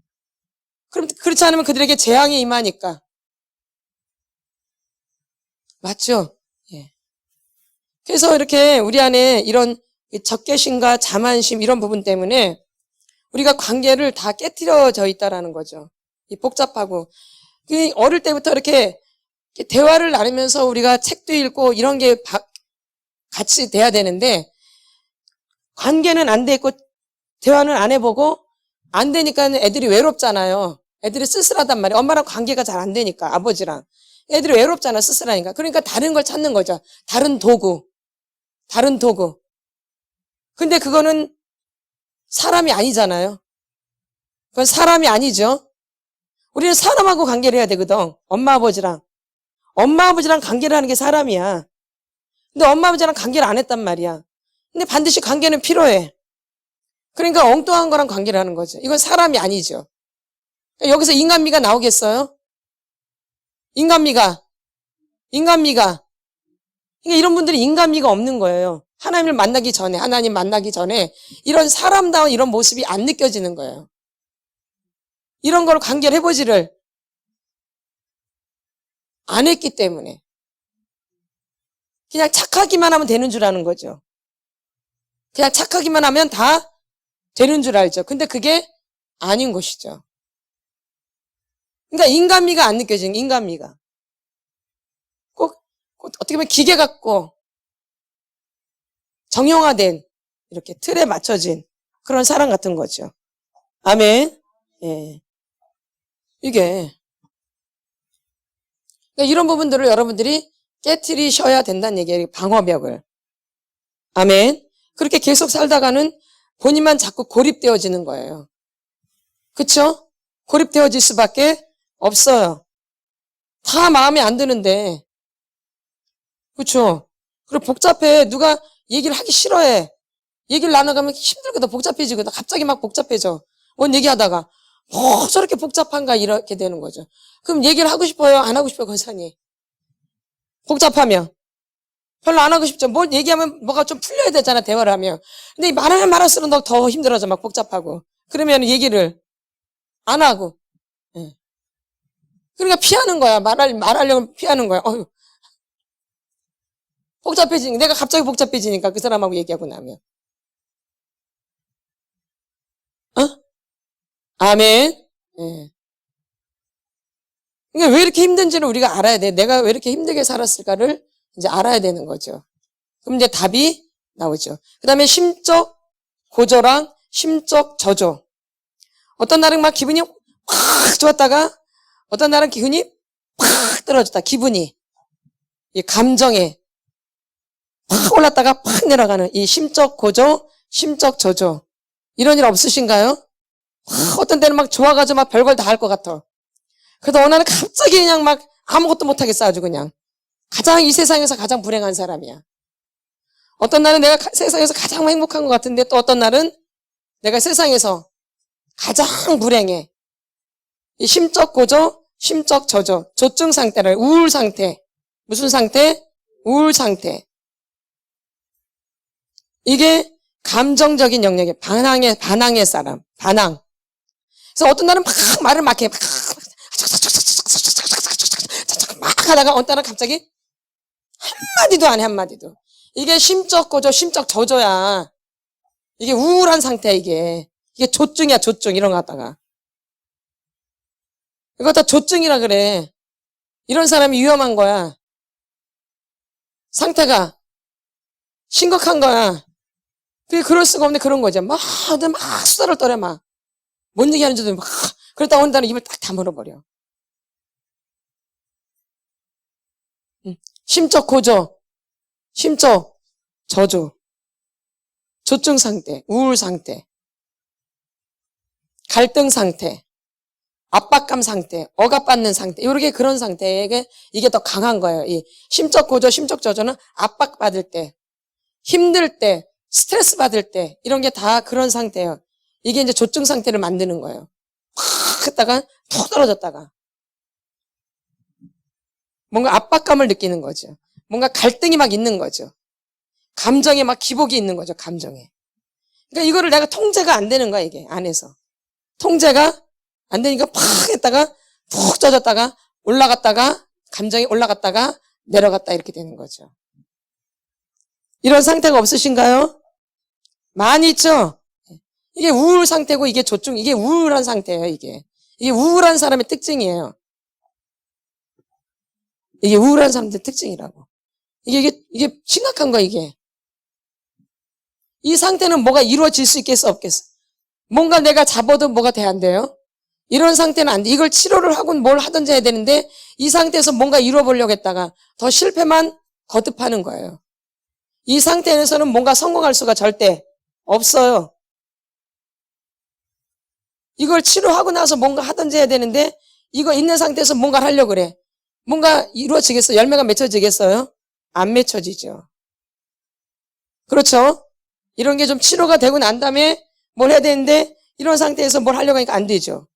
그럼 그렇지 않으면 그들에게 재앙이 임하니까. 맞죠? 예. 그래서 이렇게 우리 안에 이런 적개심과 자만심 이런 부분 때문에 우리가 관계를 다 깨트려져 있다라는 거죠. 이 복잡하고. 어릴 때부터 이렇게 대화를 나누면서 우리가 책도 읽고 이런 게 같이 돼야 되는데 관계는 안 돼 있고 대화는 안 해보고 안 되니까 애들이 외롭잖아요. 애들이 쓸쓸하단 말이에요. 엄마랑 관계가 잘 안 되니까 아버지랑. 애들이 외롭잖아, 쓸쓸하니까. 그러니까 다른 걸 찾는 거죠. 다른 도구. 다른 도구. 근데 그거는 사람이 아니잖아요. 그건 사람이 아니죠. 우리는 사람하고 관계를 해야 되거든. 엄마 아버지랑. 엄마 아버지랑 관계를 하는 게 사람이야. 근데 엄마 아버지랑 관계를 안 했단 말이야. 근데 반드시 관계는 필요해. 그러니까 엉뚱한 거랑 관계를 하는 거죠. 이건 사람이 아니죠. 여기서 인간미가 나오겠어요? 인간미가. 인간미가. 그러니까 이런 분들이 인간미가 없는 거예요. 하나님 만나기 전에 이런 사람다운 이런 모습이 안 느껴지는 거예요. 이런 걸 관계를 해보지를 안 했기 때문에 그냥 착하기만 하면 되는 줄 아는 거죠. 그냥 착하기만 하면 다 되는 줄 알죠. 근데 그게 아닌 것이죠. 그러니까 인간미가 안 느껴지는 인간미가. 꼭 어떻게 보면 기계 같고 정형화된 이렇게 틀에 맞춰진 그런 사람 같은 거죠. 아멘. 예. 이게 그러니까 이런 부분들을 여러분들이 깨트리셔야 된다는 얘기예요. 방어벽을. 아멘. 그렇게 계속 살다가는 본인만 자꾸 고립되어지는 거예요. 그쵸? 고립되어질 수밖에 없어요. 다 마음에 안 드는데. 그쵸? 그리고 복잡해. 누가 얘기를 하기 싫어해. 얘기를 나눠가면 힘들거든. 복잡해지거든. 갑자기 막 복잡해져. 뭔 얘기하다가 뭐 저렇게 복잡한가 이렇게 되는 거죠. 그럼 얘기를 하고 싶어요? 안 하고 싶어요? 권사님? 복잡하면. 별로 안 하고 싶죠. 뭘 얘기하면 뭐가 좀 풀려야 되잖아. 대화를 하면. 근데 말하면 말할수록 너 더 힘들어져. 막 복잡하고. 그러면 얘기를 안 하고. 예. 그러니까 피하는 거야. 말하려고 피하는 거야. 복잡해지니까. 내가 갑자기 복잡해지니까 그 사람하고 얘기하고 나면. 아멘. 예. 그러니까 왜 이렇게 힘든지를 우리가 알아야 돼. 내가 왜 이렇게 힘들게 살았을까를 이제 알아야 되는 거죠. 그럼 이제 답이 나오죠. 그 다음에 심적 고조랑 심적 저조. 어떤 날은 막 기분이 확 좋았다가 어떤 날은 기분이 팍 떨어졌다. 기분이. 이 감정에 팍 올랐다가 팍 내려가는 이 심적 고조, 심적 저조. 이런 일 없으신가요? 어떤 때는 막 좋아가지고 막 별걸 다 할 것 같아. 그러다 어느 날은 갑자기 그냥 막 아무것도 못하겠어. 아주 그냥. 가장 이 세상에서 가장 불행한 사람이야. 어떤 날은 내가 세상에서 가장 행복한 것 같은데 또 어떤 날은 내가 세상에서 가장 불행해. 이 심적 고조, 심적 저조, 조증 상태를 우울 상태. 무슨 상태? 우울 상태. 이게 감정적인 영역의 반항의 사람. 반항. 그래서 어떤 날은 막 말을 막 해. 막 하다가 어떤 날은 갑자기 한마디도 안 해, 한마디도. 이게 심적 고조, 심적 저조야. 이게 우울한 상태야, 이게. 이게 조증이야, 조증. 이런 거 갖다가. 이거 다 조증이라 그래. 이런 사람이 위험한 거야. 상태가 심각한 거야. 그게 그럴 수가 없네, 그런 거죠. 막 수다를 떨어, 막. 뭔 얘기 하는지도 막. 그러다 어느 날은 입을 딱 다물어버려. 심적 고조, 심적 저조, 조증 상태, 우울 상태, 갈등 상태, 압박감 상태, 억압받는 상태, 이렇게 그런 상태에 이게 더 강한 거예요. 이 심적 고조, 심적 저조는 압박받을 때, 힘들 때, 스트레스 받을 때, 이런 게 다 그런 상태예요. 이게 이제 조증 상태를 만드는 거예요. 확 했다가 푹 떨어졌다가. 뭔가 압박감을 느끼는 거죠. 뭔가 갈등이 막 있는 거죠. 감정에 막 기복이 있는 거죠, 감정에. 그러니까 이거를 내가 통제가 안 되는 거야, 이게, 안에서. 통제가 안 되니까 팍 했다가 푹 젖었다가 올라갔다가 감정이 올라갔다가 내려갔다 이렇게 되는 거죠. 이런 상태가 없으신가요? 많이 있죠? 이게 우울 상태고 이게 조증, 이게 우울한 상태예요, 이게. 이게 우울한 사람의 특징이에요. 이게 우울한 사람들의 특징이라고. 이게 심각한 거야, 이게. 이 상태는 뭐가 이루어질 수 있겠어, 없겠어? 뭔가 내가 잡아도 뭐가 돼, 안 돼요? 이런 상태는 안 돼. 이걸 치료를 하고 뭘 하든지 해야 되는데 이 상태에서 뭔가 이루어보려고 했다가 더 실패만 거듭하는 거예요. 이 상태에서는 뭔가 성공할 수가 절대 없어요. 이걸 치료하고 나서 뭔가 하든지 해야 되는데 이거 있는 상태에서 뭔가를 하려고 그래. 뭔가 이루어지겠어요? 열매가 맺혀지겠어요? 안 맺혀지죠. 그렇죠? 이런 게 좀 치료가 되고 난 다음에 뭘 해야 되는데 이런 상태에서 뭘 하려고 하니까 안 되죠.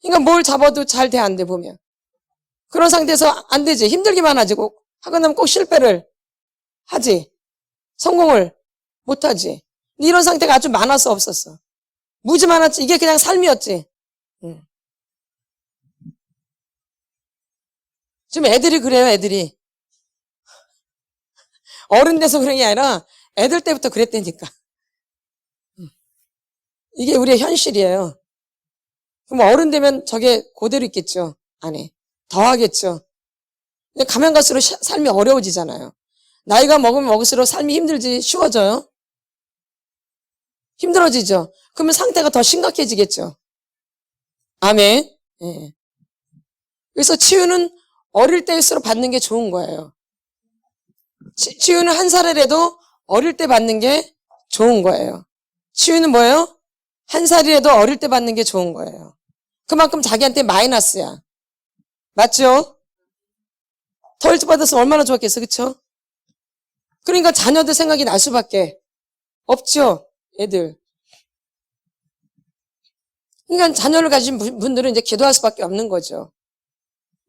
그러니까 뭘 잡아도 잘 돼, 안 돼, 보면. 그런 상태에서 안 되지. 힘들기만 하지. 하고 나면 꼭 실패를 하지. 성공을 못 하지. 이런 상태가 아주 많았어, 없었어? 무지 많았지. 이게 그냥 삶이었지. 지금 애들이 그래요, 애들이. 어른 돼서 그런 게 아니라 애들 때부터 그랬다니까. 이게 우리의 현실이에요. 그럼 어른 되면 저게 그대로 있겠죠. 안에. 더 하겠죠. 근데 가면 갈수록 삶이 어려워지잖아요. 나이가 먹으면 먹을수록 삶이 힘들지 쉬워져요? 힘들어지죠. 그러면 상태가 더 심각해지겠죠. 아멘. 예. 그래서 치유는 어릴 때일수록 받는 게 좋은 거예요. 치유는 한 살이라도 어릴 때 받는 게 좋은 거예요. 치유는 뭐예요? 한 살이라도 어릴 때 받는 게 좋은 거예요. 그만큼 자기한테 마이너스야. 맞죠? 더 일찍 받았으면 얼마나 좋았겠어, 그쵸? 그러니까 자녀들 생각이 날 수밖에 없죠, 애들. 그러니까 자녀를 가진 분들은 이제 기도할 수밖에 없는 거죠.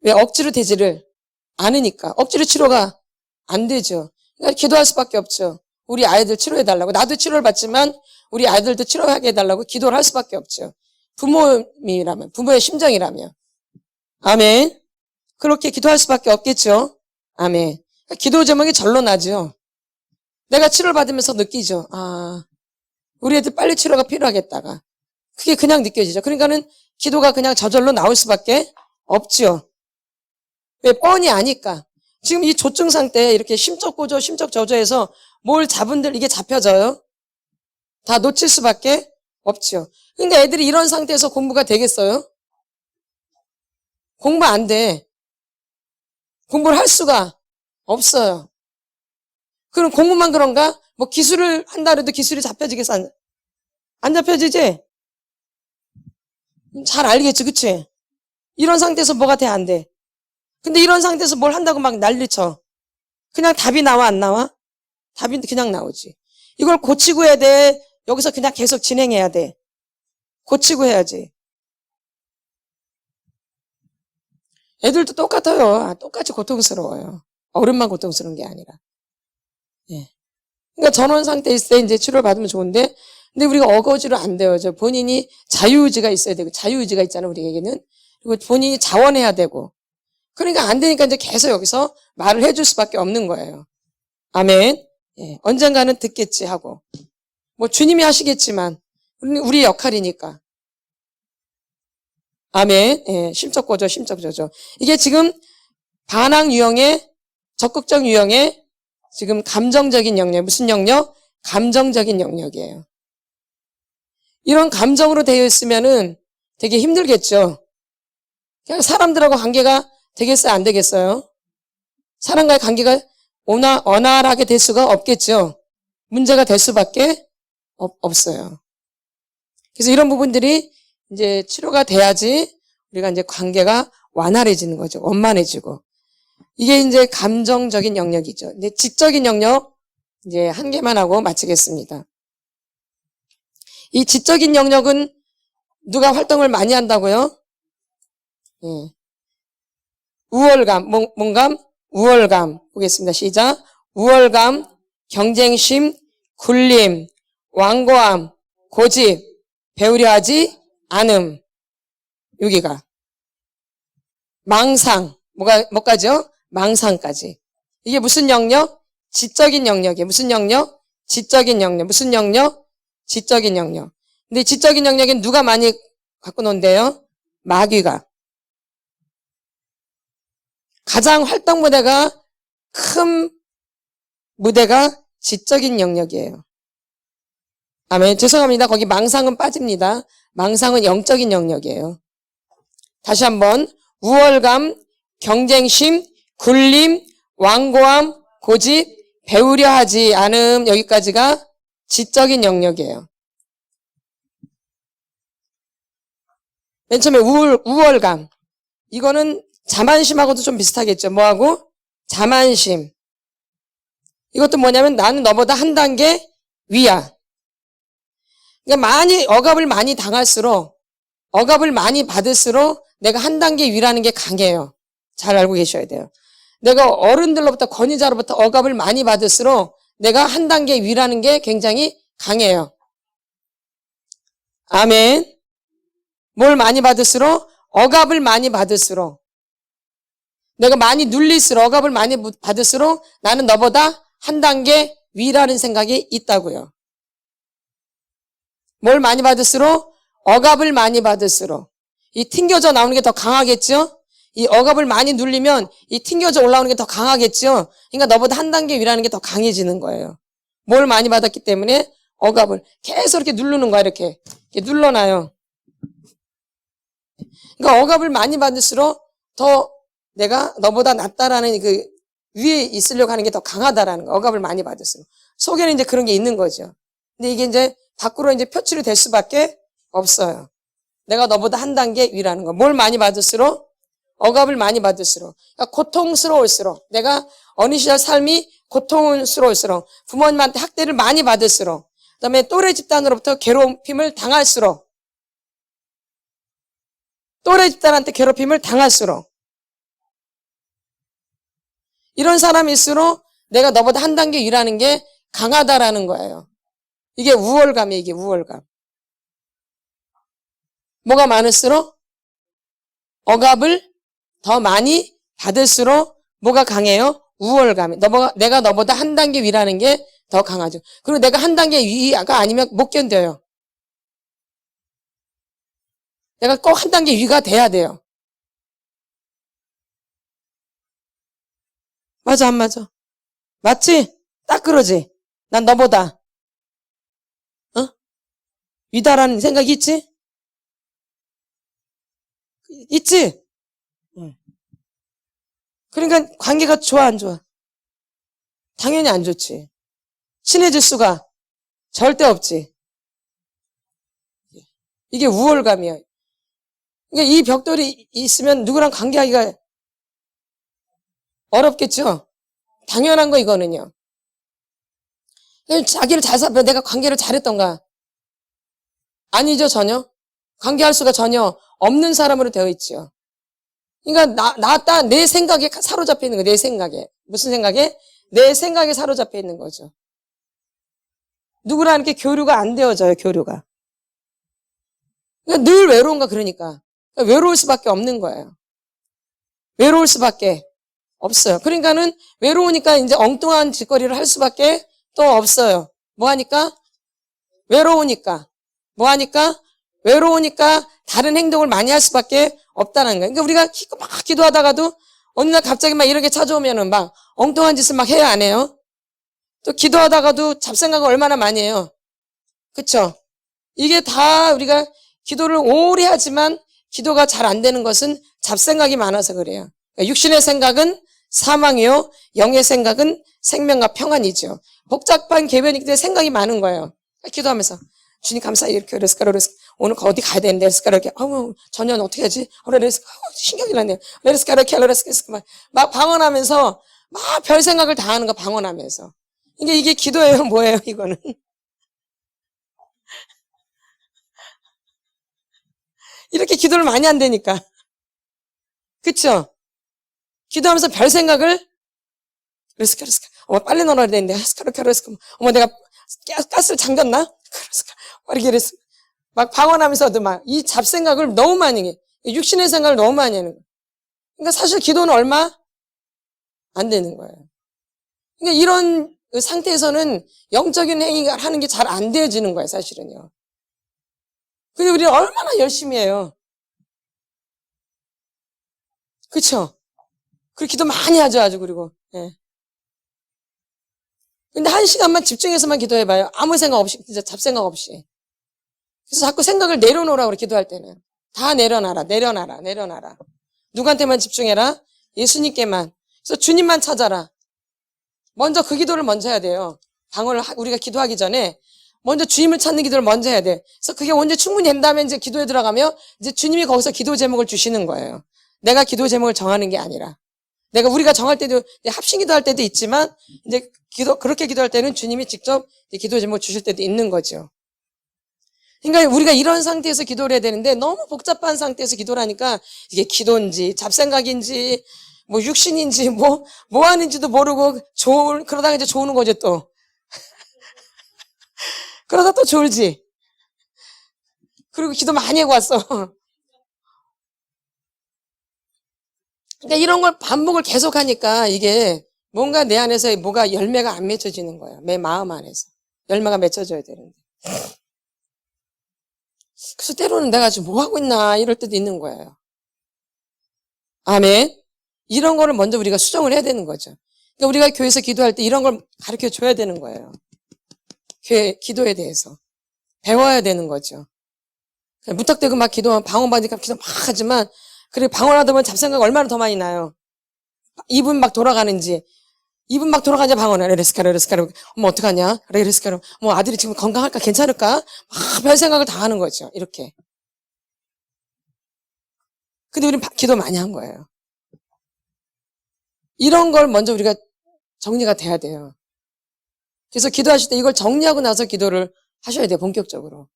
왜? 억지로 되지를 않으니까. 억지로 치료가 안 되죠. 그러니까 기도할 수밖에 없죠. 우리 아이들 치료해달라고. 나도 치료를 받지만 우리 아이들도 치료하게 해달라고 기도를 할 수밖에 없죠. 부모님이라면, 부모의 심정이라면. 아멘. 그렇게 기도할 수밖에 없겠죠. 아멘. 기도 제목이 절로 나죠. 내가 치료를 받으면서 느끼죠. 아, 우리 애들 빨리 치료가 필요하겠다가. 그게 그냥 느껴지죠. 그러니까는 기도가 그냥 저절로 나올 수밖에 없죠. 왜? 뻔히 아니까. 지금 이 조증 상태에 이렇게 심적 고조, 심적 저조해서 뭘 잡은들 이게 잡혀져요? 다 놓칠 수밖에 없죠. 그러니까 애들이 이런 상태에서 공부가 되겠어요? 공부 안 돼. 공부를 할 수가 없어요. 그럼 공부만 그런가? 뭐 기술을 한다 해도 기술이 잡혀지겠어? 안 잡혀지지? 잘 알겠지, 그치? 이런 상태에서 뭐가 돼, 안 돼? 근데 이런 상태에서 뭘 한다고 막 난리쳐. 그냥 답이 나와, 안 나와? 답이 그냥 나오지. 이걸 고치고 해야 돼. 여기서 그냥 계속 진행해야 돼. 고치고 해야지. 애들도 똑같아요. 똑같이 고통스러워요. 어른만 고통스러운 게 아니라. 예. 그러니까 전원 상태에 있을 때 이제 치료를 받으면 좋은데, 근데 우리가 어거지로 안 돼요. 본인이 자유의지가 있어야 되고, 자유의지가 있잖아요, 우리에게는. 그리고 본인이 자원해야 되고. 그러니까 안 되니까 이제 계속 여기서 말을 해줄 수밖에 없는 거예요. 아멘. 예. 언젠가는 듣겠지 하고. 뭐 주님이 하시겠지만, 우리 역할이니까. 아멘. 예. 심적 고조, 심적 저조. 이게 지금 반항 유형의, 적극적 유형의 지금 감정적인 영역. 무슨 영역? 감정적인 영역이에요. 이런 감정으로 되어 있으면은 되게 힘들겠죠. 그냥 사람들하고 관계가 되겠어요? 안 되겠어요? 사람과의 관계가 원활하게 될 수가 없겠죠. 문제가 될 수밖에 없어요. 그래서 이런 부분들이 이제 치료가 돼야지 우리가 이제 관계가 완활해지는 거죠. 원만해지고. 이게 이제 감정적인 영역이죠. 근데 지적인 영역 이제 한 개만 하고 마치겠습니다. 이 지적인 영역은 누가 활동을 많이 한다고요? 예. 우월감, 뭔감? 우월감. 보겠습니다. 시작. 우월감, 경쟁심, 굴림, 완고함, 고집, 배우려 하지 않음. 여기가. 망상. 뭐까지요? 망상까지. 이게 무슨 영역? 지적인 영역이에요. 무슨 영역? 지적인 영역. 무슨 영역? 지적인 영역. 근데 지적인 영역엔 누가 많이 갖고 논대요? 마귀가. 가장 활동 무대가 큰 무대가 지적인 영역이에요. 아멘. 죄송합니다. 거기 망상은 빠집니다. 망상은 영적인 영역이에요. 다시 한번. 우월감, 경쟁심, 굴림, 완고함, 고집, 배우려 하지 않음. 여기까지가 지적인 영역이에요. 맨 처음에 우월감. 이거는 자만심하고도 좀 비슷하겠죠. 뭐하고? 자만심. 이것도 뭐냐면 나는 너보다 한 단계 위야. 그러니까 억압을 많이 당할수록, 억압을 많이 받을수록 내가 한 단계 위라는 게 강해요. 잘 알고 계셔야 돼요. 내가 어른들로부터 권위자로부터 억압을 많이 받을수록 내가 한 단계 위라는 게 굉장히 강해요. 아멘. 뭘 많이 받을수록? 억압을 많이 받을수록, 내가 많이 눌릴수록, 억압을 많이 받을수록 나는 너보다 한 단계 위라는 생각이 있다고요. 뭘 많이 받을수록? 억압을 많이 받을수록. 이 튕겨져 나오는 게 더 강하겠죠? 이 억압을 많이 눌리면 이 튕겨져 올라오는 게 더 강하겠죠? 그러니까 너보다 한 단계 위라는 게 더 강해지는 거예요. 뭘 많이 받았기 때문에 억압을 계속 이렇게 누르는 거야, 이렇게 눌러놔요. 그러니까 억압을 많이 받을수록 더 내가 너보다 낫다라는 그 위에 있으려고 하는 게 더 강하다라는 거. 억압을 많이 받을수록. 속에는 이제 그런 게 있는 거죠. 근데 이게 이제 밖으로 이제 표출이 될 수밖에 없어요. 내가 너보다 한 단계 위라는 거. 뭘 많이 받을수록? 억압을 많이 받을수록. 그러니까 고통스러울수록. 내가 어린 시절 삶이 고통스러울수록. 부모님한테 학대를 많이 받을수록. 그다음에 또래 집단으로부터 괴롭힘을 당할수록. 또래 집단한테 괴롭힘을 당할수록. 이런 사람일수록 내가 너보다 한 단계 위라는 게 강하다라는 거예요. 이게 우월감이에요, 이게 우월감. 뭐가 많을수록? 억압을 더 많이 받을수록 뭐가 강해요? 우월감이. 내가 너보다 한 단계 위라는 게 더 강하죠. 그리고 내가 한 단계 위가 아니면 못 견뎌요. 내가 꼭 한 단계 위가 돼야 돼요. 맞아, 안 맞아? 맞지? 딱 그러지? 난 너보다, 위다라는 생각이 있지? 있지? 응. 그러니까 관계가 좋아, 안 좋아? 당연히 안 좋지. 친해질 수가 절대 없지. 이게 우월감이야. 그러니까 이 벽돌이 있으면 누구랑 관계하기가 어렵겠죠? 당연한 거 이거는요. 자기를 잘 살펴 내가 관계를 잘했던가? 아니죠, 전혀. 관계할 수가 전혀 없는 사람으로 되어 있죠. 그러니까 내 생각에 사로잡혀 있는 거예요. 내 생각에. 무슨 생각에? 내 생각에 사로잡혀 있는 거죠. 누구랑 이렇게 교류가 안 되어져요, 교류가. 그러니까 늘 외로운가 그러니까. 외로울 수밖에 없는 거예요. 외로울 수밖에 없어요. 그러니까는 외로우니까 이제 엉뚱한 짓거리를 할 수밖에 또 없어요. 뭐 하니까? 외로우니까. 뭐 하니까? 외로우니까 다른 행동을 많이 할 수밖에 없다는 거예요. 그러니까 우리가 막 기도하다가도 어느 날 갑자기 막 이렇게 찾아오면은 막 엉뚱한 짓을 막 해야 안 해요? 또 기도하다가도 잡생각을 얼마나 많이 해요? 그쵸? 이게 다 우리가 기도를 오래 하지만 기도가 잘 안 되는 것은 잡생각이 많아서 그래요. 그러니까 육신의 생각은 사망이요, 영의 생각은 생명과 평안이죠. 복잡한 계변이기 때문에 생각이 많은 거예요. 기도하면서 주님 감사해요. 이렇게 그랬을까 오늘 어디 가야 되는데 그랬을까 이렇게 저녁은 어떻게 하지? 그랬을까 신경이 나네요. 그랬을까 이렇게 막 방언하면서 막 별 생각을 다 하는 거 방언하면서. 이게 기도예요, 뭐예요, 이거는? 이렇게 기도를 많이 한다니까. 그쵸? 기도하면서 별 생각을, 그랬을까. 빨리 놀아야 되는데, 그랬을까. 내가 가스를 잠겼나? 그랬을까. 이렇게 그랬을까. 막 방언하면서도 막 이 잡생각을 너무 많이 해. 육신의 생각을 너무 많이 하는 거예요. 그러니까 사실 기도는 얼마 안 되는 거예요. 그러니까 이런 상태에서는 영적인 행위가 하는 게 잘 안 되어지는 거예요, 사실은요. 근데 우리는 얼마나 열심히 해요. 그쵸? 그 기도 많이 하죠, 아주, 그리고. 예. 근데 1시간만 집중해서만 기도해봐요. 아무 생각 없이, 진짜 잡생각 없이. 그래서 자꾸 생각을 내려놓으라고 그래, 기도할 때는. 다 내려놔라. 누구한테만 집중해라? 예수님께만. 그래서 주님만 찾아라. 먼저 그 기도를 먼저 해야 돼요. 우리가 기도하기 전에 먼저 주님을 찾는 기도를 먼저 해야 돼. 그래서 그게 언제 충분히 된 다음에 이제 기도에 들어가면 이제 주님이 거기서 기도 제목을 주시는 거예요. 내가 기도 제목을 정하는 게 아니라. 우리가 정할 때도, 합심 기도할 때도 있지만, 이제 그렇게 기도할 때는 주님이 직접 기도 제목을 주실 때도 있는 거죠. 그러니까 우리가 이런 상태에서 기도를 해야 되는데 너무 복잡한 상태에서 기도를 하니까 이게 기도인지 잡생각인지 뭐 육신인지 뭐 하는지도 모르고 그러다가 이제 좋은 거죠 또. 그러다 또 졸지. 그리고 기도 많이 하고 왔어. 그러니까 이런 걸 반복을 계속 하니까 이게 뭔가 내 안에서 뭐가 열매가 안 맺혀지는 거예요. 내 마음 안에서. 열매가 맺혀져야 되는데. 그래서 때로는 내가 지금 뭐 하고 있나 이럴 때도 있는 거예요. 아멘. 이런 거를 먼저 우리가 수정을 해야 되는 거죠. 그러니까 우리가 교회에서 기도할 때 이런 걸 가르쳐 줘야 되는 거예요. 기도에 대해서. 배워야 되는 거죠. 무턱대고 막 방언받으니까 기도 막 하지만, 그리고 방언하다 보면 잡생각 얼마나 더 많이 나요. 입은 막 돌아가는지, 방언을, 레스카르, 어머, 어떡하냐? 레스카르, 뭐 아들이 지금 건강할까? 괜찮을까? 막 별 생각을 다 하는 거죠. 이렇게. 근데 우리는 기도 많이 한 거예요. 이런 걸 먼저 우리가 정리가 돼야 돼요. 그래서 기도하실 때 이걸 정리하고 나서 기도를 하셔야 돼요. 본격적으로.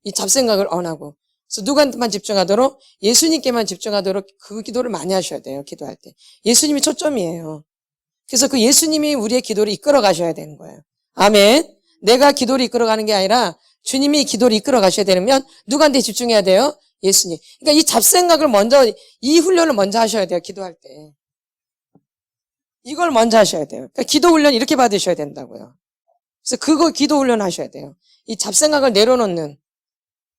이 잡생각을 안 하고. 그래서 누구한테만 집중하도록, 예수님께만 집중하도록 그 기도를 많이 하셔야 돼요. 기도할 때. 예수님이 초점이에요. 그래서 그 예수님이 우리의 기도를 이끌어 가셔야 되는 거예요. 아멘. 내가 기도를 이끌어 가는 게 아니라 주님이 기도를 이끌어 가셔야 되면 누구한테 집중해야 돼요? 예수님. 그러니까 이 잡생각을 먼저, 이 훈련을 먼저 하셔야 돼요. 기도할 때. 이걸 먼저 하셔야 돼요. 그러니까 기도 훈련 이렇게 받으셔야 된다고요. 그래서 기도 훈련 하셔야 돼요. 이 잡생각을 내려놓는,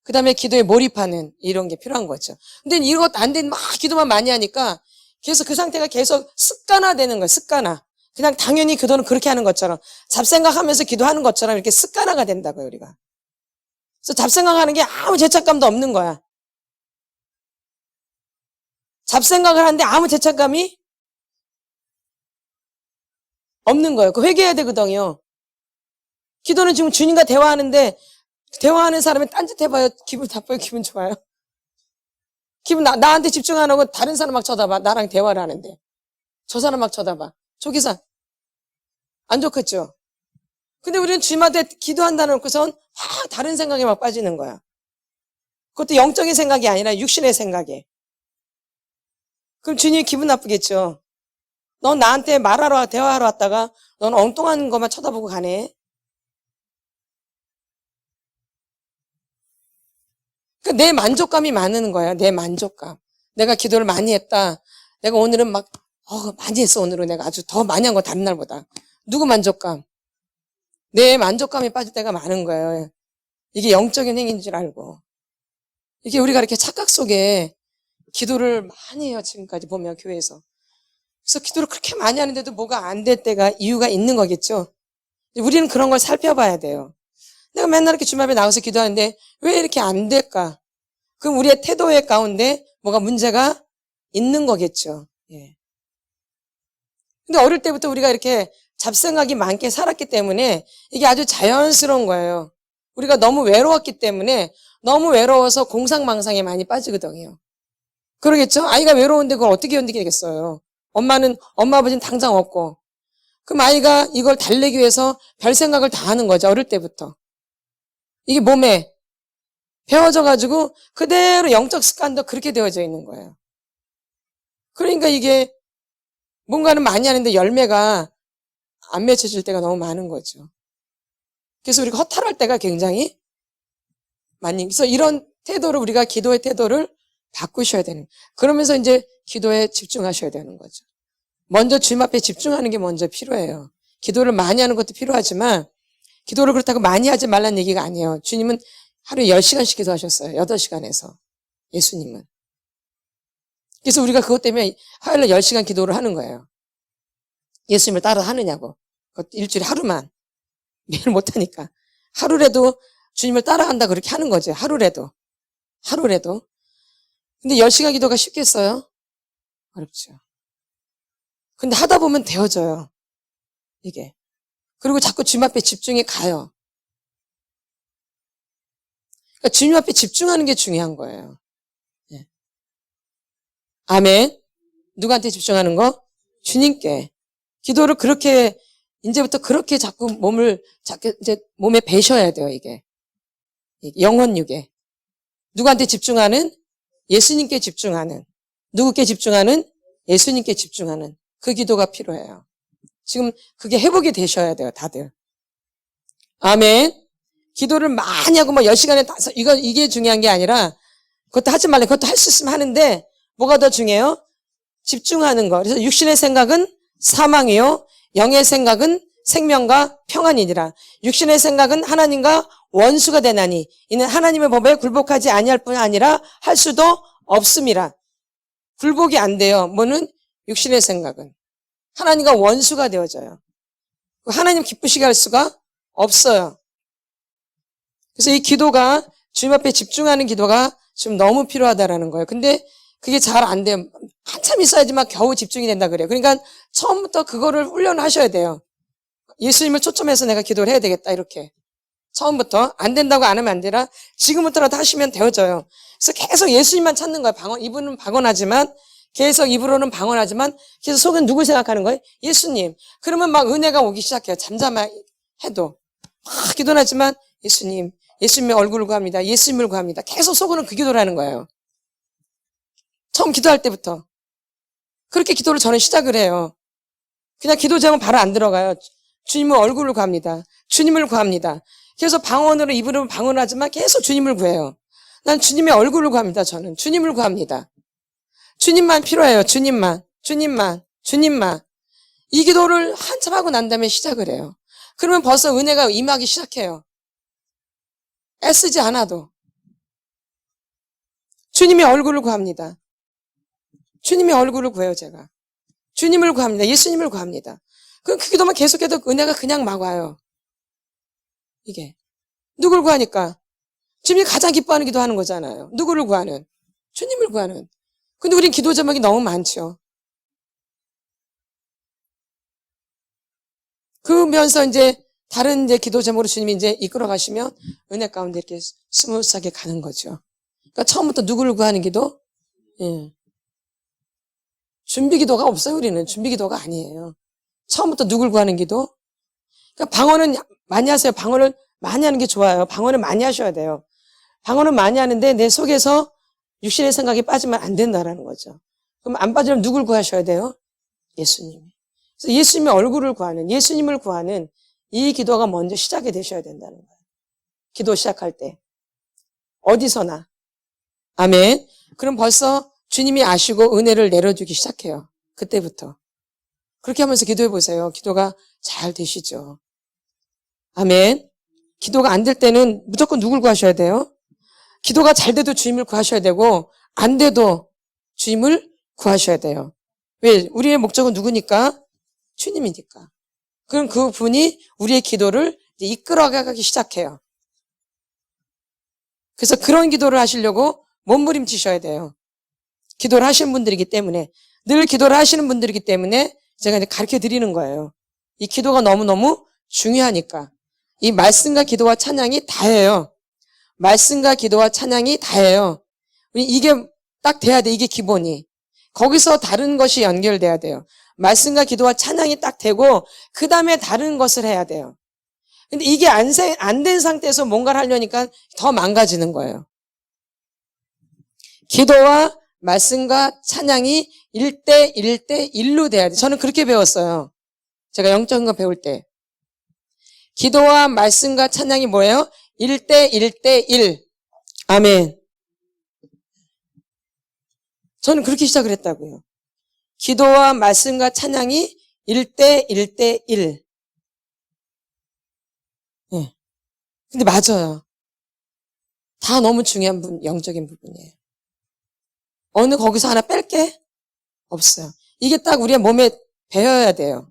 그 다음에 기도에 몰입하는 이런 게 필요한 거죠. 근데 이것도 안 되는 막 기도만 많이 하니까 계속 그 상태가 계속 습관화되는 거예요. 습관화. 그냥 당연히 기도는 그렇게 하는 것처럼, 잡생각하면서 기도하는 것처럼 이렇게 습관화가 된다고요, 우리가. 그래서 잡생각하는 게 아무 죄책감도 없는 거야. 잡생각을 하는데 아무 죄책감이 없는 거예요. 회개해야 되거든요. 기도는 지금 주님과 대화하는데, 대화하는 사람이 딴짓해봐요. 기분 나빠요? 기분 좋아요? 나한테 집중 안 하고 다른 사람 막 쳐다봐. 나랑 대화를 하는데. 저 사람 막 쳐다봐. 저기서. 안 좋겠죠? 근데 우리는 주님한테 기도한다 놓고선 다른 생각에 막 빠지는 거야. 그것도 영적인 생각이 아니라 육신의 생각에. 그럼 주님이 기분 나쁘겠죠? 넌 나한테 대화하러 왔다가 넌 엉뚱한 것만 쳐다보고 가네. 그러니까 내 만족감이 많은 거야. 내 만족감. 내가 기도를 많이 했다. 내가 오늘은 많이 했어. 오늘은 내가 아주 더 많이 한 거 다른 날보다. 누구 만족감? 내 만족감이 빠질 때가 많은 거예요. 이게 영적인 행위인 줄 알고. 이게 우리가 이렇게 착각 속에 기도를 많이 해요. 지금까지 보면 교회에서. 그래서 기도를 그렇게 많이 하는데도 뭐가 안 될 때가 이유가 있는 거겠죠. 우리는 그런 걸 살펴봐야 돼요. 내가 맨날 이렇게 주말 앞에 나가서 기도하는데 왜 이렇게 안 될까? 그럼 우리의 태도의 가운데 뭐가 문제가 있는 거겠죠. 예. 근데 어릴 때부터 우리가 이렇게 잡생각이 많게 살았기 때문에 이게 아주 자연스러운 거예요. 우리가 너무 외로웠기 때문에, 너무 외로워서 공상망상에 많이 빠지거든요. 그러겠죠? 아이가 외로운데 그걸 어떻게 견디겠어요? 엄마 아버지는 당장 없고. 그럼 아이가 이걸 달래기 위해서 별 생각을 다 하는 거죠. 어릴 때부터. 이게 몸에 배워져가지고 그대로 영적 습관도 그렇게 되어져 있는 거예요. 그러니까 이게 뭔가는 많이 하는데 열매가 안 맺혀질 때가 너무 많은 거죠. 그래서 우리가 허탈할 때가 굉장히 많이, 그래서 이런 태도를, 우리가 기도의 태도를 바꾸셔야 되는, 그러면서 이제 기도에 집중하셔야 되는 거죠. 먼저 주님 앞에 집중하는 게 먼저 필요해요. 기도를 많이 하는 것도 필요하지만 기도를 그렇다고 많이 하지 말라는 얘기가 아니에요. 주님은 하루에 10시간씩 기도하셨어요. 8시간에서. 예수님은. 그래서 우리가 그것 때문에 화요일에 10시간 기도를 하는 거예요. 예수님을 따라 하느냐고. 그것도 일주일에 하루만. 매일 못하니까. 하루라도 주님을 따라간다 그렇게 하는 거죠. 하루라도. 근데 10시간 기도가 쉽겠어요? 어렵죠. 근데 하다 보면 되어져요. 이게. 그리고 자꾸 주님 앞에 집중이 가요. 그러니까 주님 앞에 집중하는 게 중요한 거예요. 네. 아멘. 누구한테 집중하는 거? 주님께. 기도를 그렇게, 이제부터 그렇게 자꾸 이제 몸에 배셔야 돼요, 이게. 영혼 유계. 누구한테 집중하는? 예수님께 집중하는. 누구께 집중하는? 예수님께 집중하는. 그 기도가 필요해요. 지금 그게 회복이 되셔야 돼요, 다들. 아멘. 기도를 많이 하고 뭐 10시간에 이게 중요한 게 아니라 그것도 하지 말래. 그것도 할 수 있으면 하는데 뭐가 더 중요해요? 집중하는 거. 그래서 육신의 생각은 사망이요. 영의 생각은 생명과 평안이니라. 육신의 생각은 하나님과 원수가 되나니 이는 하나님의 법에 굴복하지 아니할 뿐 아니라 할 수도 없음이라. 굴복이 안 돼요. 뭐는? 육신의 생각은. 하나님과 원수가 되어져요. 하나님 기쁘시게 할 수가 없어요. 그래서 이 기도가 주님 앞에 집중하는 기도가 좀 너무 필요하다라는 거예요. 근데 그게 잘 안 돼요. 한참 있어야지만 겨우 집중이 된다 그래요. 그러니까 처음부터 그거를 훈련하셔야 돼요. 예수님을 초점해서 내가 기도를 해야 되겠다 이렇게. 처음부터 안 된다고 안 하면 안 되라 지금부터라도 하시면 되어져요. 그래서 계속 예수님만 찾는 거예요. 입으로는 방언하지만 계속 입으로는 방언하지만 계속 속은 누구 생각하는 거예요? 예수님. 그러면 막 은혜가 오기 시작해요. 잠잠해 해도 막 기도는 하지만 예수님, 예수님의 얼굴을 구합니다. 예수님을 구합니다. 계속 속으로는 그 기도를 하는 거예요. 처음 기도할 때부터. 그렇게 기도를 저는 시작을 해요. 그냥 기도 제목 바로 안 들어가요. 주님의 얼굴을 구합니다. 주님을 구합니다. 그래서 방언으로 입으로 방언을 하지만 계속 주님을 구해요. 난 주님의 얼굴을 구합니다. 저는 주님을 구합니다. 주님만 필요해요. 주님만. 이 기도를 한참 하고 난 다음에 시작을 해요. 그러면 벌써 은혜가 임하기 시작해요. 애쓰지 않아도. 주님의 얼굴을 구합니다. 주님의 얼굴을 구해요, 제가. 주님을 구합니다. 예수님을 구합니다. 그럼 그 기도만 계속해도 은혜가 그냥 막 와요. 이게. 누굴 구하니까? 주님이 가장 기뻐하는 기도하는 거잖아요. 누구를 구하는? 주님을 구하는. 근데 우린 기도 제목이 너무 많죠. 그러면서 이제 다른 이제 기도 제목으로 주님이 이제 이끌어 가시면 은혜 가운데 이렇게 스무스하게 가는 거죠. 그러니까 처음부터 누구를 구하는 기도? 예. 준비 기도가 없어요, 우리는. 준비 기도가 아니에요. 처음부터 누굴 구하는 기도? 그러니까 방언은 많이 하세요. 방언을 많이 하는 게 좋아요. 방언을 많이 하셔야 돼요. 방언을 많이 하는데 내 속에서 육신의 생각이 빠지면 안 된다라는 거죠. 그럼 안 빠지면 누굴 구하셔야 돼요? 예수님. 그래서 예수님의 얼굴을 구하는, 예수님을 구하는 이 기도가 먼저 시작이 되셔야 된다는 거예요. 기도 시작할 때. 어디서나. 아멘. 그럼 벌써 주님이 아시고 은혜를 내려주기 시작해요. 그때부터. 그렇게 하면서 기도해 보세요. 기도가 잘 되시죠. 아멘. 기도가 안 될 때는 무조건 누굴 구하셔야 돼요? 기도가 잘 돼도 주님을 구하셔야 되고 안 돼도 주님을 구하셔야 돼요. 왜? 우리의 목적은 누구니까? 주님이니까. 그럼 그 분이 우리의 기도를 이끌어가기 시작해요. 그래서 그런 기도를 하시려고 몸부림치셔야 돼요. 기도를 하시는 분들이기 때문에 늘 기도를 하시는 분들이기 때문에 제가 이제 가르쳐 드리는 거예요. 이 기도가 너무너무 중요하니까. 이 말씀과 기도와 찬양이 다예요. 말씀과 기도와 찬양이 다예요. 이게 딱 돼야 돼. 이게 기본이. 거기서 다른 것이 연결돼야 돼요. 말씀과 기도와 찬양이 딱 되고 그 다음에 다른 것을 해야 돼요. 근데 이게 안 된 상태에서 뭔가를 하려니까 더 망가지는 거예요. 기도와 말씀과 찬양이 1대1로 돼야 돼요. 저는 그렇게 배웠어요. 제가 영적인 거 배울 때. 기도와 말씀과 찬양이 뭐예요? 1대1대1. 아멘. 저는 그렇게 시작을 했다고요. 기도와 말씀과 찬양이 1대1대1. 네. 근데 맞아요. 다 너무 중요한 영적인 부분이에요. 어느 거기서 하나 뺄게? 없어요. 이게 딱 우리의 몸에 배어야 돼요.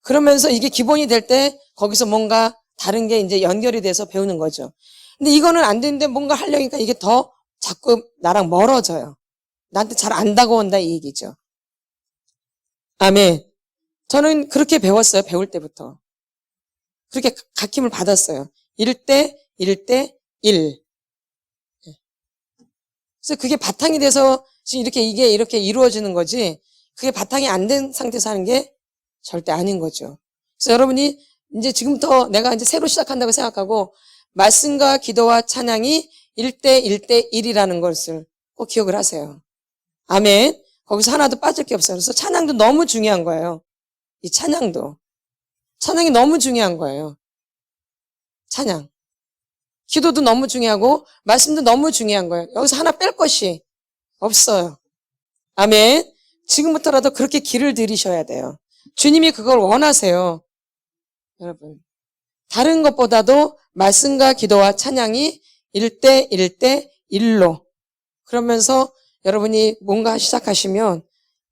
그러면서 이게 기본이 될 때 거기서 뭔가 다른 게 이제 연결이 돼서 배우는 거죠. 근데 이거는 안 되는데 뭔가 하려니까 이게 더 자꾸 나랑 멀어져요. 나한테 잘 안 다가온다 이 얘기죠. 아멘. 저는 그렇게 배웠어요. 배울 때부터. 그렇게 가르침을 받았어요. 1대1대1. 그래서 그게 바탕이 돼서 지금 이게 이렇게 이루어지는 거지 그게 바탕이 안 된 상태에서 하는 게 절대 아닌 거죠. 그래서 여러분이 이제 지금부터 내가 이제 새로 시작한다고 생각하고 말씀과 기도와 찬양이 1대 1대 1이라는 것을 꼭 기억을 하세요. 아멘. 거기서 하나도 빠질 게 없어요. 그래서 찬양도 너무 중요한 거예요. 이 찬양이 너무 중요한 거예요. 찬양. 기도도 너무 중요하고 말씀도 너무 중요한 거예요. 여기서 하나 뺄 것이 없어요. 아멘. 지금부터라도 그렇게 길을 들이셔야 돼요. 주님이 그걸 원하세요. 여러분. 다른 것보다도 말씀과 기도와 찬양이 1대 1대 1로. 그러면서 여러분이 뭔가 시작하시면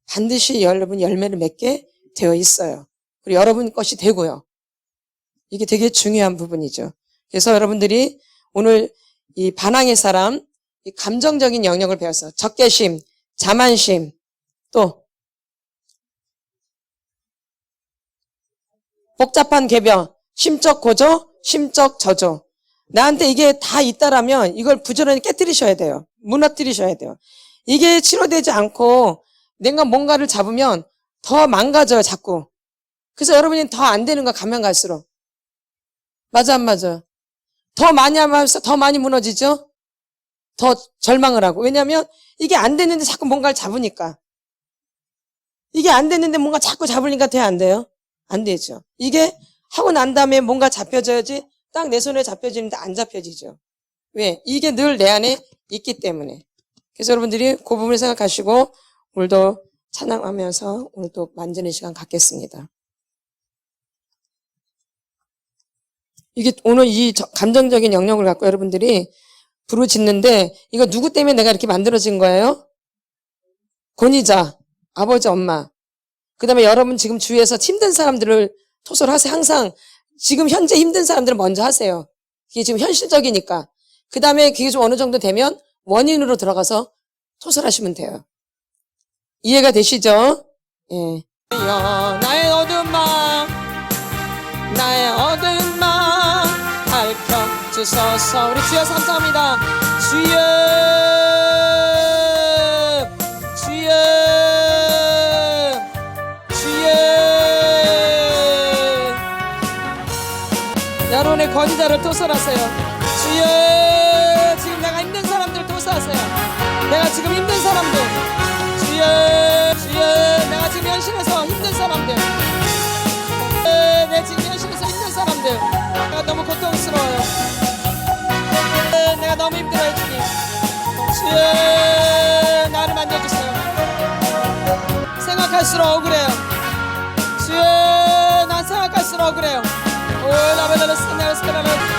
반드시 여러분 열매를 맺게 되어 있어요. 그리고 여러분 것이 되고요. 이게 되게 중요한 부분이죠. 그래서 여러분들이 오늘 이 반항의 사람, 이 감정적인 영역을 배웠어요. 적개심, 자만심, 또 복잡한 궤변, 심적 고조, 심적 저조. 나한테 이게 다 있다라면 이걸 부지런히 깨뜨리셔야 돼요. 무너뜨리셔야 돼요. 이게 치료되지 않고 내가 뭔가를 잡으면 더 망가져요, 자꾸. 그래서 여러분이 더 안 되는 거 가면 갈수록. 맞아, 안 맞아? 더 많이 하면서 더 많이 무너지죠? 더 절망을 하고. 왜냐하면 이게 안 됐는데 자꾸 뭔가를 잡으니까. 이게 안 됐는데 뭔가 자꾸 잡으니까 돼, 안 돼요? 안 되죠. 이게 하고 난 다음에 뭔가 잡혀져야지 딱 내 손에 잡혀지는데 안 잡혀지죠. 왜? 이게 늘 내 안에 있기 때문에. 그래서 여러분들이 그 부분을 생각하시고 오늘도 찬양하면서 오늘도 만지는 시간 갖겠습니다. 이게 오늘 이 감정적인 영역을 갖고 여러분들이 부르짖는데 이거 누구 때문에 내가 이렇게 만들어진 거예요? 권위자, 아버지, 엄마. 그 다음에 여러분 지금 주위에서 힘든 사람들을 토설하세요. 항상 지금 현재 힘든 사람들을 먼저 하세요. 그게 지금 현실적이니까. 그 다음에 그게 좀 어느 정도 되면 원인으로 들어가서 토설하시면 돼요. 이해가 되시죠? 예. 나의 어두운 마음, 나의 어두운 마음 밝혀주소서. 우리 주여 감사합니다. 주여, 주여, 주여. 여러분의 권위자를 토설하세요. 주여, 지금 내가 힘든 사람들 토설하세요. 내가 지금 힘든 사람들, 주여, 주여, 내가 지금 현실에서 힘든 사람들, 내 지금 현실에서 힘든 사람들, 내가 너무 고통스러워요. 내가 너무 힘들어요, 주님. 주여, 나를 만져주세요. 생각할수록 억울해요. 주여, 난 생각할수록 억울해요.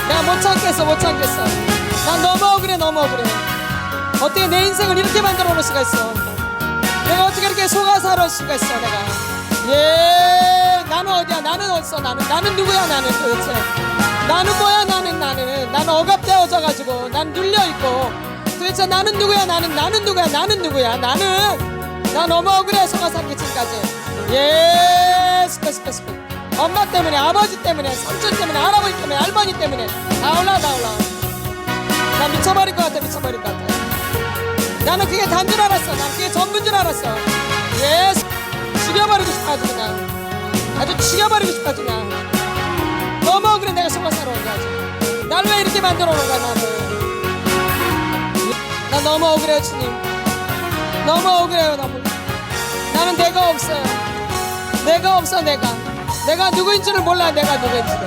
내가 못 참겠어. 난 너무 억울해. 어떻게 내 인생을 이렇게 만들어 놓을 수가 있어. 내가 어떻게 이렇게 속아서 할 수가 있어. 내가 나는 어디야, 나는 어딨어. 나는 누구야. 나는 도대체 나는 뭐야. 나는 억압되어져가지고 난 눌려있고 도대체 나는 누구야. 나는 누구야. 나 너무 억울해. 속아서 살기 지금까지. 스페 엄마 때문에, 아버지 때문에, 삼촌 때문에, 할아버지 때문에, 할머니 때문에 다 올라와. 나 미쳐버릴 것 같아. 나는 그게 단 줄 알았어. 난 그게 전부인 줄 알았어. 죽여버리고 싶어. 아주 죽여버리고 싶어. 그냥 너무 억울해. 내가 속아 살아온 거 아주. 날 왜 이렇게 만들어 놓은 거야. 나 너무 억울해요, 주님. 너무 억울해요. 나는 내가 없어요. 내가 누구인지를 몰라. 내가 누구인지를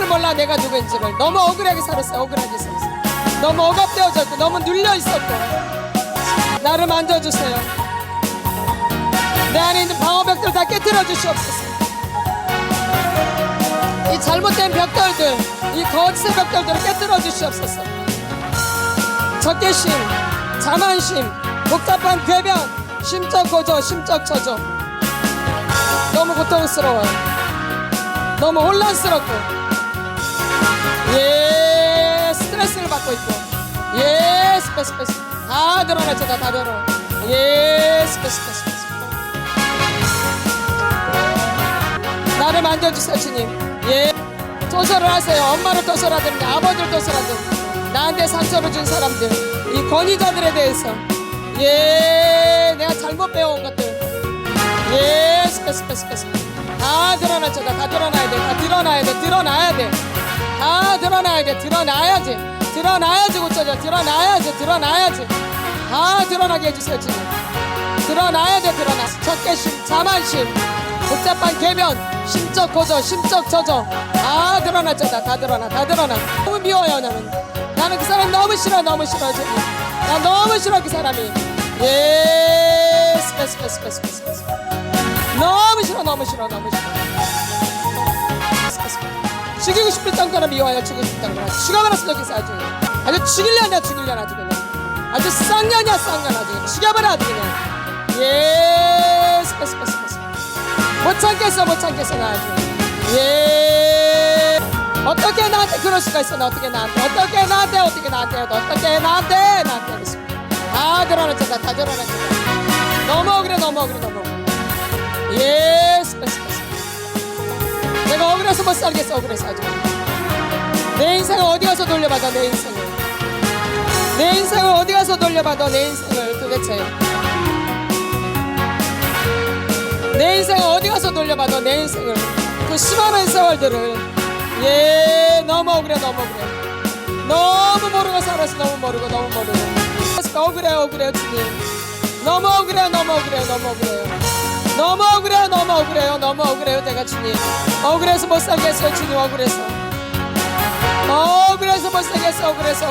몰라. 너무 억울하게 살았어요. 너무 억압되어져 있고 너무 눌려 있었고. 나를 만져주세요. 내 안에 있는 방어벽들 다 깨뜨려 주시옵소서. 이 잘못된 벽돌들, 이 거짓의 벽돌들을 깨뜨려 주시옵소서. 적개심, 자만심, 복잡한 궤변, 심적 고조, 심적 저조. 너무 고통스러워요. 너무 혼란스럽고 스트레스를 받고 있고 스페 다 드러나죠. 다 드러나. 스페 나를 만져주세요, 주님. 토설을 하세요. 엄마를 토설하든 아버지를 토설하든 나한테 상처를 준 사람들, 이 권위자들에 대해서 내가 잘못 배워온 것들 스페 다 드러나죠. 다 드러나야 돼. 다 드러나야 돼. 드러나야지. 드러나야지 고쳐져. 드러나야지. 드러나야지. 다 드러나게 해주세요 주님. 드러나야 돼. 드러나. 적개심, 자만심, 복잡한 계면, 심적 고저, 심적 저저 다 드러났잖아. 다 드러나. 다 드러나. 너무 미워요 나는 그 사람 너무 싫어. 너무 싫어 주님. 나 너무 싫어 그 사람이. 예스 패스. 너무 싫어. 너무 싫어. 너무 싫어. 죽이고 싶을 정도로 미워요. 죽이고 싶을 정도로 죽여버렸으면 좋겠어. 아주 죽일려나 아주 그냥 아주 쌍년이야 쌍년 아주 그냥 죽여버려 아주 그냥. 예스 패스. 못 참겠어 나 아주. 예. 어떻게 나한테 그럴 수가 있어. 너 어떻게 나한테 너 어떻게 나한테 다 드러났잖아. 다 드러났잖아. 너무 억울해. 예스 패스. 내가 억울해서 못 살겠어. 억울해서 아주 내 인생을 어디 가서 돌려받아. 내 인생을 어디 가서 돌려받아. 내 인생을 도대체 내 인생을 어디 가서 돌려받아. 내 인생을 그 수많은 세월들을. 예. 너무 억울해. 너무 모르고 살았어. 너무 모르고 억울해요 주님. 너무 억울해요. 너무 억울해요 내가 주님. 억울해서 못 살겠어요 주님. 억울해서 못 살겠어. 억울해서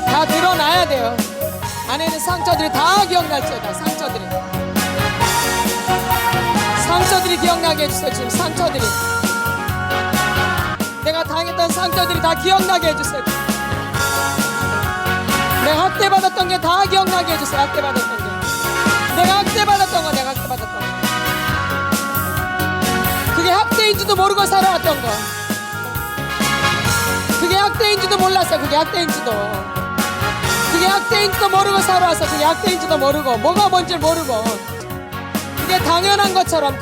다 드러나야 돼요. 안에 있는 상처들이 다 기억날지어다. 상처들이 기억나게 해주세요 지금. 상처들이 내가 당했던 상처들이 다 기억나게 해주세요. 내가 학대받았던 게 다 기억나게 해주세요. 학대받았던 게 내가 학대받았던 거 그게 학대인지도 모르고 살아왔던 거. 그게 학대인지도 몰랐어. 그게 학대인지도 모르고 살아왔어. 그게 학대인지도 모르고 뭐가 뭔지 모르고 그게 당연한 것처럼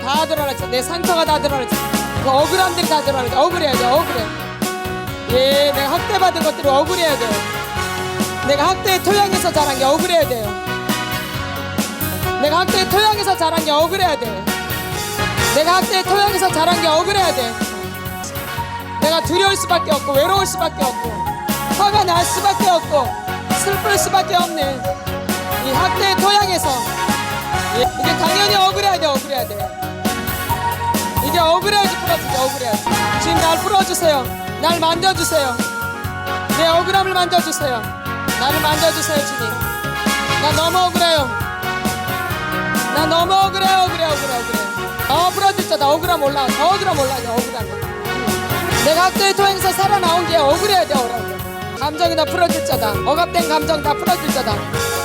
다 드러났어. 내 상처가 다 드러났어. 그 억울함들이 다 드러났어. 억울해야 돼. 예. 내가 학대받은 것들을 억울해야 돼요. 내가 학대의 토양에서 자란 게 억울해야 돼요. 내가 학대의 토양에서 자란 게 억울해야 돼. 내가 두려울 수밖에 없고 외로울 수밖에 없고 화가 날 수밖에 없고 슬플 수밖에 없는 이 학대의 토양에서 이게 당연히 억울해야 돼. 이게 억울해야지 풀어주죠. 지금 날 풀어주세요. 날 만져주세요. 내 억울함을 만져주세요. 나를 만져주세요 주님. 나 너무 억울해요. 풀어줄 억울함 올라와. 내가 학대의 토양에서 살아나온 게 억울해야 돼. 감정이 다 풀어줄 자다. 억압된 감정 다 풀어줄 자다.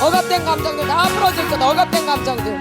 억압된 감정들 다 풀어줄 자다. 억압된 감정들